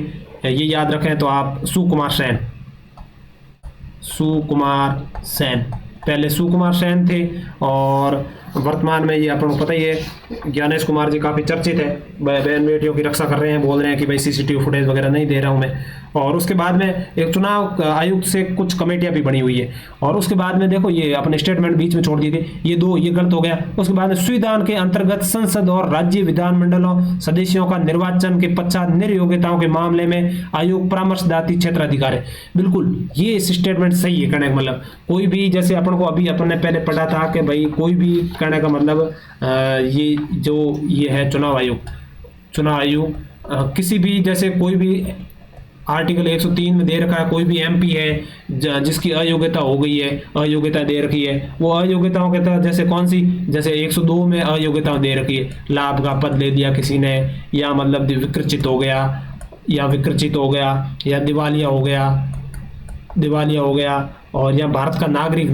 ये याद रखें तो आप सुकुमार सेन, पहले सुकुमार सेन थे। और वर्तमान में ये अपन को पता ही है ज्ञानेश कुमार जी काफ़ी चर्चित है, बहन बेटियों की रक्षा कर रहे हैं, बोल रहे हैं कि भाई सीसीटीवी फुटेज वगैरह नहीं दे रहा हूं मैं। और उसके बाद में एक चुनाव आयुक्त से कुछ कमेटियां भी बनी हुई है। और उसके बाद में देखो ये अपने स्टेटमेंट बीच में छोड़ दिए थे, ये गलत हो गया। उसके बाद में संविधान के अंतर्गत संसद और राज्य विधानमंडलों सदस्यों का निर्वाचन के पश्चात निर्योग्यताओं के मामले में आयोग परामर्शदात्री क्षेत्राधिकार है। बिल्कुल ये स्टेटमेंट सही है। कहने का मतलब कोई भी, जैसे अपन को अभी अपन ने पहले पढ़ा था कि भाई कोई भी, कहने का मतलब ये जो ये है चुनाव आयोग किसी भी, जैसे कोई भी आर्टिकल 103 में दे रखा है, कोई भी एमपी है जिसकी अयोग्यता हो गई है, अयोग्यता दे रखी है, वो अयोग्यताओं के तहत जैसे कौन सी, जैसे 102 में अयोग्यता दे रखी है, लाभ का पद ले दिया किसी ने, या मतलब विकृचित हो गया, या दिवालिया हो गया, और या भारत का नागरिक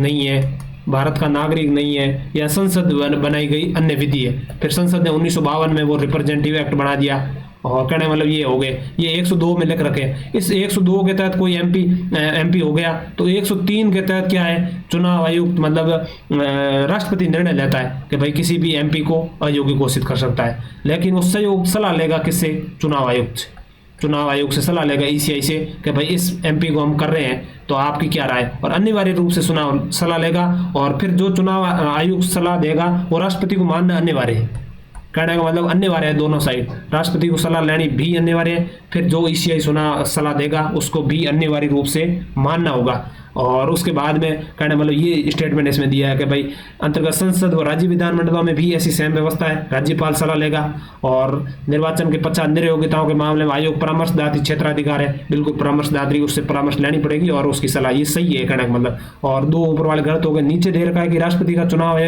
नहीं है, या संसद बनाई गई अन्य विधि है। फिर संसद ने 1952 में वो रिप्रेजेंटेटिव एक्ट बना दिया। और कहने मतलब ये हो गए, ये 102 में लिख रखे हैं। इस 102 के तहत कोई एमपी हो गया, तो 103 के तहत क्या है, चुनाव आयुक्त मतलब राष्ट्रपति निर्णय लेता है कि भाई किसी भी एमपी को अयोग्य घोषित कर सकता है। लेकिन वो सलाह लेगा किससे? चुनाव आयोग से सलाह लेगा, ईसीआई से, कि भाई इस एमपी को हम कर रहे हैं तो आपकी क्या राय, और अनिवार्य रूप से सलाह लेगा। और फिर जो चुनाव आयोग सलाह देगा वो राष्ट्रपति को मानना अनिवार्य है। कहने का मतलब अनिवार्य है, दोनों साइड, राष्ट्रपति को सलाह लेनी भी अनिवार्य है, फिर जो ईसीआई सलाह देगा उसको भी अनिवार्य रूप से मानना होगा। और उसके बाद में कहने मतलब ये स्टेटमेंट इसमें दिया है कि भाई अंतर्गत संसद व राज्य विधानमंडलों में भी ऐसी सेम व्यवस्था है, राज्यपाल सलाह लेगा। और निर्वाचन के पश्चात निर्योग्यताओं के मामले में आयोग परामर्शदात्री क्षेत्राधिकार है, बिल्कुल परामर्शदात्री उससे परामर्श लेनी पड़ेगी और उसकी सलाह, ये सही है कहने का मतलब। और 2 ऊपर वाले गलत हो गए। नीचे दे रखा है कि राष्ट्रपति का चुनाव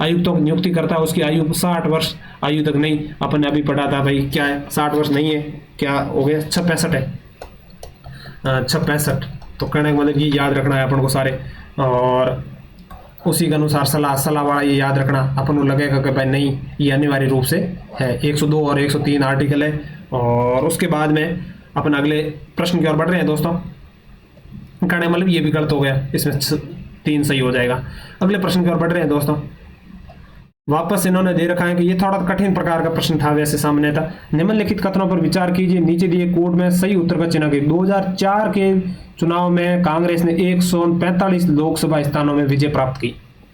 आयुक्तों की नियुक्ति करता है, उसकी आयु 60 वर्ष आयु तक नहीं। अपन ने अभी पढ़ा था भाई क्या है, 60 वर्ष नहीं है, क्या हो गया, 65 है, 65। तो कहने का मतलब ये याद रखना है अपन को सारे, और उसी के अनुसार सलाह वाला ये याद रखना। अपन को लगेगा कि भाई नहीं ये अनिवार्य रूप से है, 102 और 103 आर्टिकल है। और उसके बाद में अपन अगले प्रश्न की ओर बढ़ रहे हैं दोस्तों। कहने का मतलब ये भी गलत हो गया, इसमें 3 सही हो जाएगा। अगले प्रश्न की ओर बढ़ रहे हैं दोस्तों। वापस इन्होंने दे रखा है कि ये थोड़ा कठिन प्रकार का प्रश्न था, वैसे सामने था। निम्नलिखित कथनों पर विचार कीजिए, नीचे दिए कोड में सही उत्तर का चिन्ह कीजिए। 2004 के चुनाव में कांग्रेस ने 145 लोकसभा स्थानों में विजय प्राप्त की,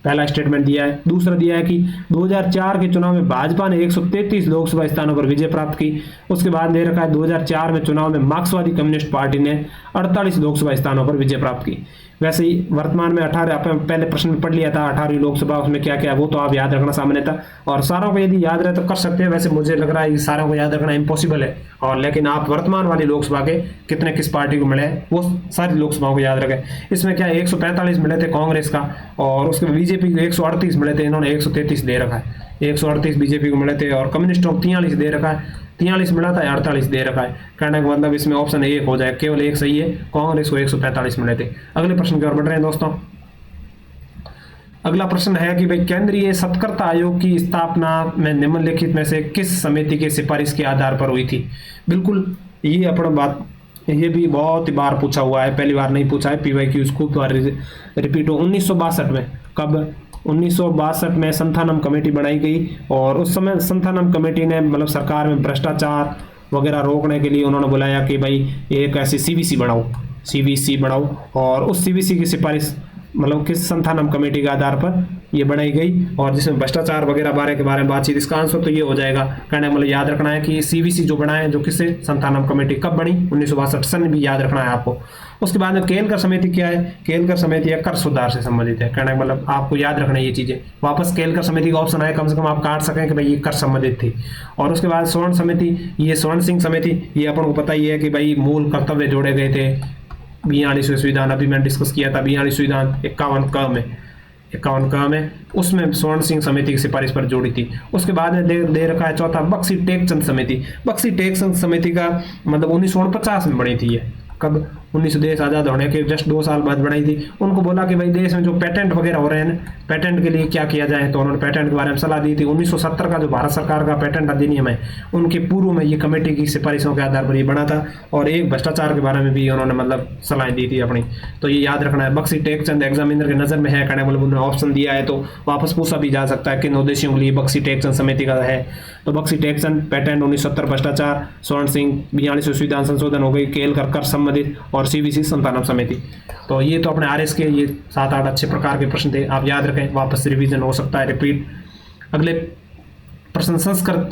पहला स्टेटमेंट दिया है। दूसरा दिया है कि 2004 के चुनाव में भाजपा ने 133 लोकसभा स्थानों पर विजय प्राप्त की। उसके बाद दे रखा है 2004 में चुनाव में मार्क्सवादी कम्युनिस्ट पार्टी ने 48 लोकसभा स्थानों पर विजय प्राप्त की। वैसे ही वर्तमान में 18, अपन पहले प्रश्न में पढ़ लिया था 18वीं लोकसभा, उसमें क्या क्या, वो तो आप याद रखना सामान्य था। और सारों को यदि याद रहे तो कर सकते हैं, वैसे मुझे लग रहा है कि सारों को याद रखना इम्पॉसिबल है। और लेकिन आप वर्तमान वाली लोकसभा के कितने किस पार्टी को मिले हैं वो सारी लोकसभाओं को याद रखें। इसमें क्या 145 मिले थे कांग्रेस का, और उसके बीजेपी को 138 मिले थे, इन्होंने 133 दे रखा है। 138 बीजेपी को मिले थे, और कम्युनिस्टों को 43 दे रखा है, 43 मिला था, 48 दे रखा है। कहने का मतलब इसमें ऑप्शन एक हो जाए, केवल एक सही है, कांग्रेस को 145 मिले थे। अगले प्रश्न की ओर बढ़ रहे हैं दोस्तों। अगला प्रश्न है कि भाई केंद्रीय सतर्कता आयोग की स्थापना में निम्नलिखित में से किस समिति की सिफारिश के आधार पर हुई थी? बिल्कुल ये अपना बात, ये भी बहुत ही बार पूछा हुआ है, पहली बार नहीं पूछा है, PYQ खूब बार रिपीट हो। 1962 में, कब? 1962 में संथानम कमेटी बनाई गई, और उस समय संथानम कमेटी ने मतलब सरकार में भ्रष्टाचार वगैरह रोकने के लिए उन्होंने बुलाया कि भाई एक ऐसी CVC बनाओ, CVC बनाओ, और उस CVC की सिफारिश मतलब किस संथानम कमेटी के आधार पर ये बनाई गई, और जिसमें भ्रष्टाचार वगैरह के बारे में बातचीत। इसका आंसर तो ये हो जाएगा, कहने मतलब याद रखना है कि CVC जो बना है, जो किससे, संथानम कमेटी, कब बनी? 1962 सन भी याद रखना है आपको। उसके बाद में केलकर समिति क्या है? केलकर समिति है कर सुधार से संबंधित है, कहने मतलब आपको याद रखना है ये चीजें। वापस केलकर समिति का ऑप्शन आए, कम से कम आप काट सकें कि भाई ये कर संबंधित थी। और उसके बाद स्वर्ण समिति, ये स्वर्ण सिंह समिति, ये अपन को पता ही है कि भाई मूल कर्तव्य जोड़े गए थे 42वें संविधान, अभी मैंने डिस्कस किया था 42 संविधान 51 क में, उसमें स्वर्ण सिंह समिति की सिफारिश पर जोड़ी थी। उसके बाद में दे रखा है चौथा बख्शी टेकचंद समिति। बख्शी टेकचंद समिति का मतलब 1949 में बनी थी ये, कब? 19 देश आज़ाद होने के जस्ट 2 साल बाद बनाई थी। उनको बोला कि भाई देश में जो पेटेंट वगैरह हो रहे हैं, पेटेंट के लिए क्या किया जाए, तो उन्होंने पेटेंट के बारे में सलाह दी थी। 1970 का जो भारत सरकार का पेटेंट अधिनियम है, उनके पूर्व में ये कमेटी की सिफारिशों के आधार पर ये बना था, और एक भ्रष्टाचार के बारे में भी उन्होंने मतलब सलाह दी थी अपनी, तो ये याद रखना है। बख्शी टेकचंद एग्जामिनर के नज़र में है, कहने मतलब उन्होंने ऑप्शन दिया है तो वापस पूछा भी जा सकता है किन उद्देश्यों के लिए बख्शी टेकचंद समिति का है। तो बख्शी टेकचंद, पेटेंट 1970 भ्रष्टाचार, स्वर्ण सिंह 42वें संविधान संशोधन हो गई, केलकर कर संबंधित, और CVC संथानम समिति। तो ये तो अपने RS के ये 7-8 अच्छे प्रकार के प्रश्न थे, आप याद रखें, वापस रिवीजन हो सकता है, रिपीट। अगले प्रश्न संस्कृत,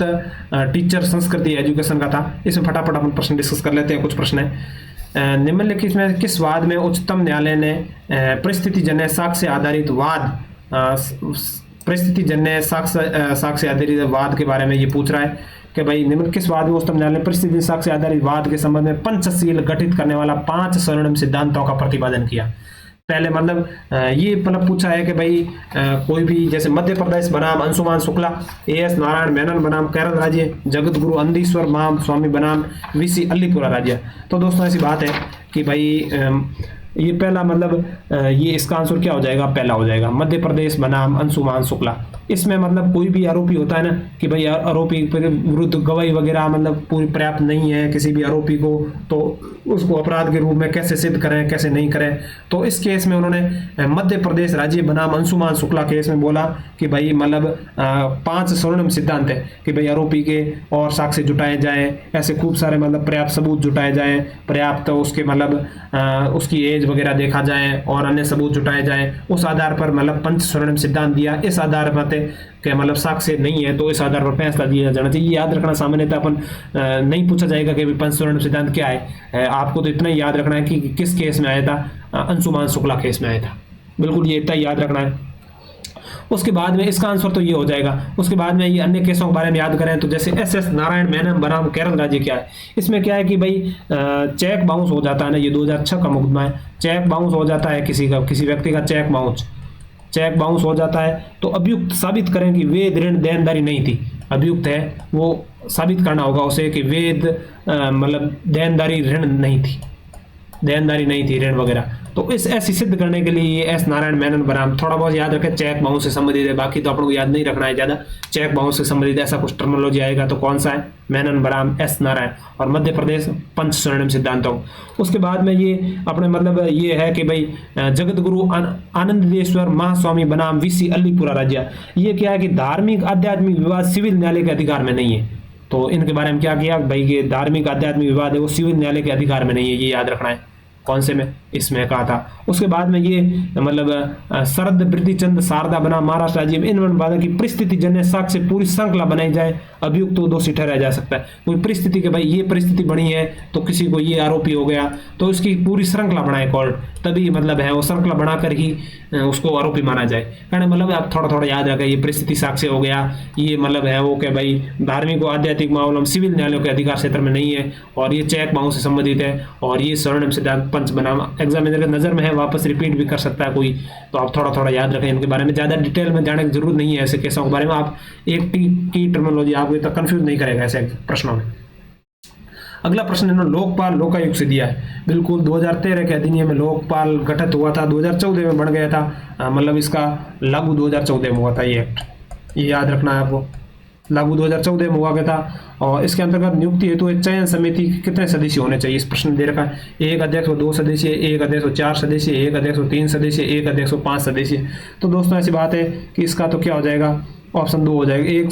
टीचर संस्कृति एजुकेशन का था, इसमें फटाफट अपन प्रश्न डिस्कस कर लेते हैं। कुछ प्रश्न है, निम्नलिखित में किस वाद में उच्चतम न्यायालय ने परिस्थितिजन्य साक्ष्य आधारित वाद, परिस्थितिजन्य साक्ष्य आधारित वाद के बारे में ये पूछ रहा है कि भाई निम्न किस वाद में उच्चतम न्यायालय ने परिस्थिति साक्ष्य आधारित वाद के संबंध में पंचशील गठित करने वाला 5 स्वर्णिम सिद्धांतों का प्रतिपादन किया? पहले मतलब ये मतलब पूछा है कि भाई कोई भी, जैसे मध्य प्रदेश बनाम अंशुमान शुक्ला, AS नारायण मेनन बनाम केरल राज्य, जगत गुरु अंधीश्वर महाम स्वामी बनाम VC अलीपुरा राज्य। तो दोस्तों ऐसी बात है कि भाई ये पहला मतलब ये इसका आंसर क्या हो जाएगा? पहला हो जाएगा, मध्य प्रदेश बनाम अंशुमान शुक्ला। इसमें मतलब कोई भी आरोपी होता है ना कि भाई आरोपी के विरुद्ध गवाही वगैरह मतलब पूरी पर्याप्त नहीं है किसी भी आरोपी को, तो उसको अपराध के रूप में कैसे सिद्ध करें, कैसे नहीं करें। तो इस केस में उन्होंने मध्य प्रदेश राज्य बनाम अंशुमान शुक्ला केस में बोला कि भाई मतलब 5 स्वर्णिम सिद्धांत है कि भाई आरोपी के और साक्ष्य जुटाए जाए, ऐसे खूब सारे मतलब पर्याप्त सबूत जुटाए जाए, पर्याप्त उसके मतलब उसकी एज वगैरह देखा जाए और अन्य सबूत जुटाए जाए, उस आधार पर मतलब 5 स्वर्णिम सिद्धांत दिया। इस आधार पर कि मतलब साक्ष्य नहीं है तो इस आधार पर फैसला दिया जाना चाहिए। याद रखना, सामान्यतः अपन नहीं पूछा जाएगा कि 5 स्वर्णिम सिद्धांत क्या है, आपको तो इतना ही याद रखना है कि किस केस में आया था, अंशुमान शुक्ला केस में आया था, बिल्कुल ये इतना याद रखना है। उसके बाद में इसका आंसर तो ये हो जाएगा। उसके बाद में ये अन्य केसों के बारे में याद करें तो जैसे SS नारायण मेनन बनाम केरल राज्य क्या है, इसमें क्या है कि भाई चेक बाउंस हो जाता है ना, ये 2006 का मुकदमा है, चेक बाउंस हो जाता है किसी व्यक्ति का चेक बाउंस हो जाता है तो अभियुक्त साबित करें कि वेद ऋण देनदारी नहीं थी। अभियुक्त है वो साबित करना होगा उसे कि वेद मतलब देनदारी नहीं थी ऋण वगैरह। तो इस ऐसी सिद्ध करने के लिए ये S नारायण मेनन बनाम, थोड़ा बहुत याद रखें, चेक बाउंस से संबंधित है, बाकी तो अपन को याद नहीं रखना है ज़्यादा। चेक बाउंस से संबंधित ऐसा कुछ टर्मिनोलॉजी आएगा तो कौन सा है, मेनन बनाम S नारायण, और मध्य प्रदेश 5 स्वर्णिम सिद्धांतों। उसके बाद में ये अपने मतलब ये है कि भाई जगत गुरु आनंदेश्वर महास्वामी बनाम VC अलीपुरा राज्य, ये क्या है कि धार्मिक आध्यात्मिक विवाद सिविल न्यायालय के अधिकार में नहीं है। तो इनके बारे में क्या किया भाई, ये धार्मिक आध्यात्मिक विवाद है वो सिविल न्यायालय के अधिकार में नहीं है, ये याद रखना है। कौन से में, इसमें कहा था। उसके बाद में ये मतलब शरद वृद्धिचंद शारदा बना महाराष्ट्र राज्य में इन वादों की परिस्थिति जन्य साक्ष्य पूरी श्रृंखला बनाई जाए, अभियुक्त तो दोषी ठहराया जा सकता है। कोई परिस्थिति के भाई ये परिस्थिति बनी है तो किसी को ये आरोपी हो गया तो उसकी पूरी श्रृंखला बनाए कोर्ट, तभी मतलब है वो श्रृंखला बनाकर ही उसको आरोपी माना जाए। कहने मतलब आप थोड़ा थोड़ा याद रखें, ये परिस्थिति साक्ष्य हो गया, ये मतलब है वो क्या भाई धार्मिक और आध्यात्मिक मामलों में सिविल न्यायालयों के अधिकार क्षेत्र में नहीं है, और ये चेक बाउंस से संबंधित है, और ये स्वर्णिम सिद्धांत पंच बनाम एग्जामिनर के नजर में है, वापस रिपीट भी कर सकता है कोई, तो आप थोड़ा थोड़ा याद रखें। इनके बारे में ज़्यादा डिटेल में जाने की जरूरत नहीं है। ऐसे केसों के बारे में आप एक की टर्मिनोलॉजी आपको इतना कंफ्यूज नहीं करेगा ऐसे प्रश्नों में। अगला प्रश्न इन्होंने लोकपाल लोकायुक्त से दिया है। बिल्कुल 2013 के अधिनियम में लोकपाल गठित हुआ था, 2014 में बन गया था, मतलब इसका लागू 2014 में हुआ था ये एक्ट, ये याद रखना है आपको, लागू 2014 में हुआ गया था। और इसके अंतर्गत नियुक्ति हेतु एक चयन समिति के कितने सदस्य होने चाहिए, इस प्रश्न दे रखा है। एक अध्यक्ष व 2 सदस्य, एक अध्यक्ष व 4 सदस्य, एक अध्यक्ष व 3 सदस्य, एक अध्यक्ष व 5 सदस्य। तो दोस्तों ऐसी बात है कि इसका तो क्या हो जाएगा, ऑप्शन 2 हो जाएगा, एक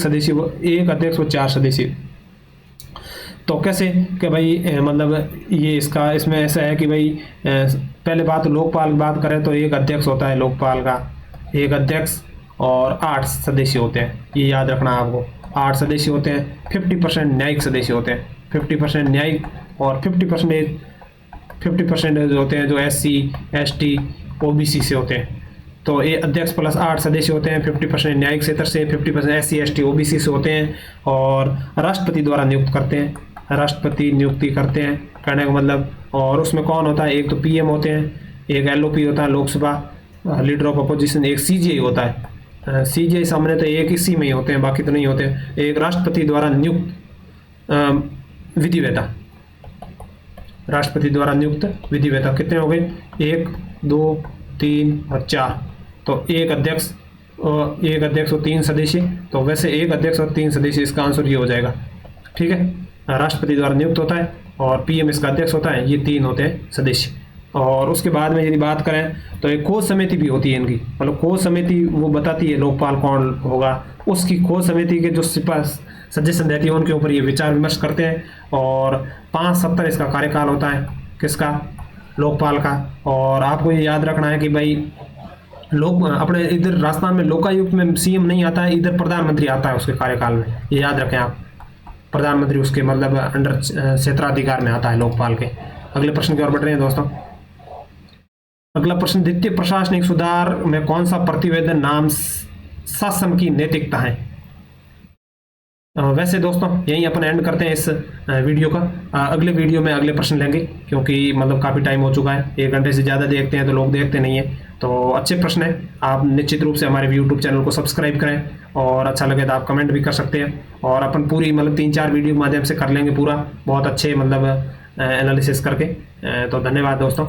अध्यक्ष व 4 सदस्य। तो कैसे कि भाई मतलब ये इसका इसमें ऐसा है कि भाई पहले बात लोकपाल की बात करें तो एक अध्यक्ष होता है लोकपाल का, एक अध्यक्ष और 8 सदस्य होते हैं, ये याद रखना है आपको। 8 सदस्य होते हैं, 50% न्यायिक सदस्य होते हैं, 50% न्यायिक और 50% होते हैं जो SC ST OBC से होते हैं। तो ये अध्यक्ष प्लस 8 सदस्य होते हैं, 50% न्यायिक क्षेत्र से, 50% SC ST OBC से होते हैं, और राष्ट्रपति द्वारा नियुक्त करते हैं, राष्ट्रपति नियुक्ति करते हैं कहने का मतलब। और उसमें कौन होता है, एक तो PM होते हैं, एक LOP होता है लोकसभा लीडर ऑफ अपोजिशन, एक CJI होता है। CJI सामने तो एक इसी में ही होते हैं, बाकी तो नहीं होते। एक राष्ट्रपति द्वारा नियुक्त विधिवेता, राष्ट्रपति द्वारा नियुक्त विधिवेता कितने हो गए, 1 2 3 और 4। तो एक अध्यक्ष और 3 सदस्य, तो वैसे एक अध्यक्ष और 3 सदस्य, इसका आंसर ये हो जाएगा। ठीक है, राष्ट्रपति द्वारा नियुक्त होता है और PM इसका अध्यक्ष होता है, ये 3 होते हैं सदस्य। और उसके बाद में यदि बात करें तो एक खोज समिति भी होती है इनकी, मतलब खोज समिति वो बताती है लोकपाल कौन होगा, उसकी खोज समिति के जो सजेशन देती है उनके ऊपर ये विचार विमर्श करते हैं। और 5 सप्ताह इसका कार्यकाल होता है, किसका, लोकपाल का। और आपको ये याद रखना है कि भाई लोग अपने इधर राजस्थान में लोकायुक्त में CM नहीं आता है, इधर प्रधानमंत्री आता है उसके कार्यकाल में, ये याद रखें आप, प्रधानमंत्री उसके मतलब अंडर क्षेत्राधिकार में आता है लोकपाल के। अगले प्रश्न की ओर बढ़ रहे हैं दोस्तों। अगला प्रश्न, द्वितीय प्रशासनिक सुधार में कौन सा प्रतिवेदन नाम शासन की नैतिकता है। वैसे दोस्तों यहीं अपन एंड करते हैं इस वीडियो का। अगले वीडियो में अगले प्रश्न लेंगे, क्योंकि मतलब काफ़ी टाइम हो चुका है, 1 घंटे से ज़्यादा देखते हैं तो लोग देखते नहीं हैं। तो अच्छे प्रश्न है, आप निश्चित रूप से हमारे YouTube चैनल को सब्सक्राइब करें, और अच्छा लगे तो आप कमेंट भी कर सकते हैं। और अपन पूरी मतलब 3-4 वीडियो के माध्यम से कर लेंगे पूरा, बहुत अच्छे मतलब एनालिसिस करके। तो धन्यवाद दोस्तों।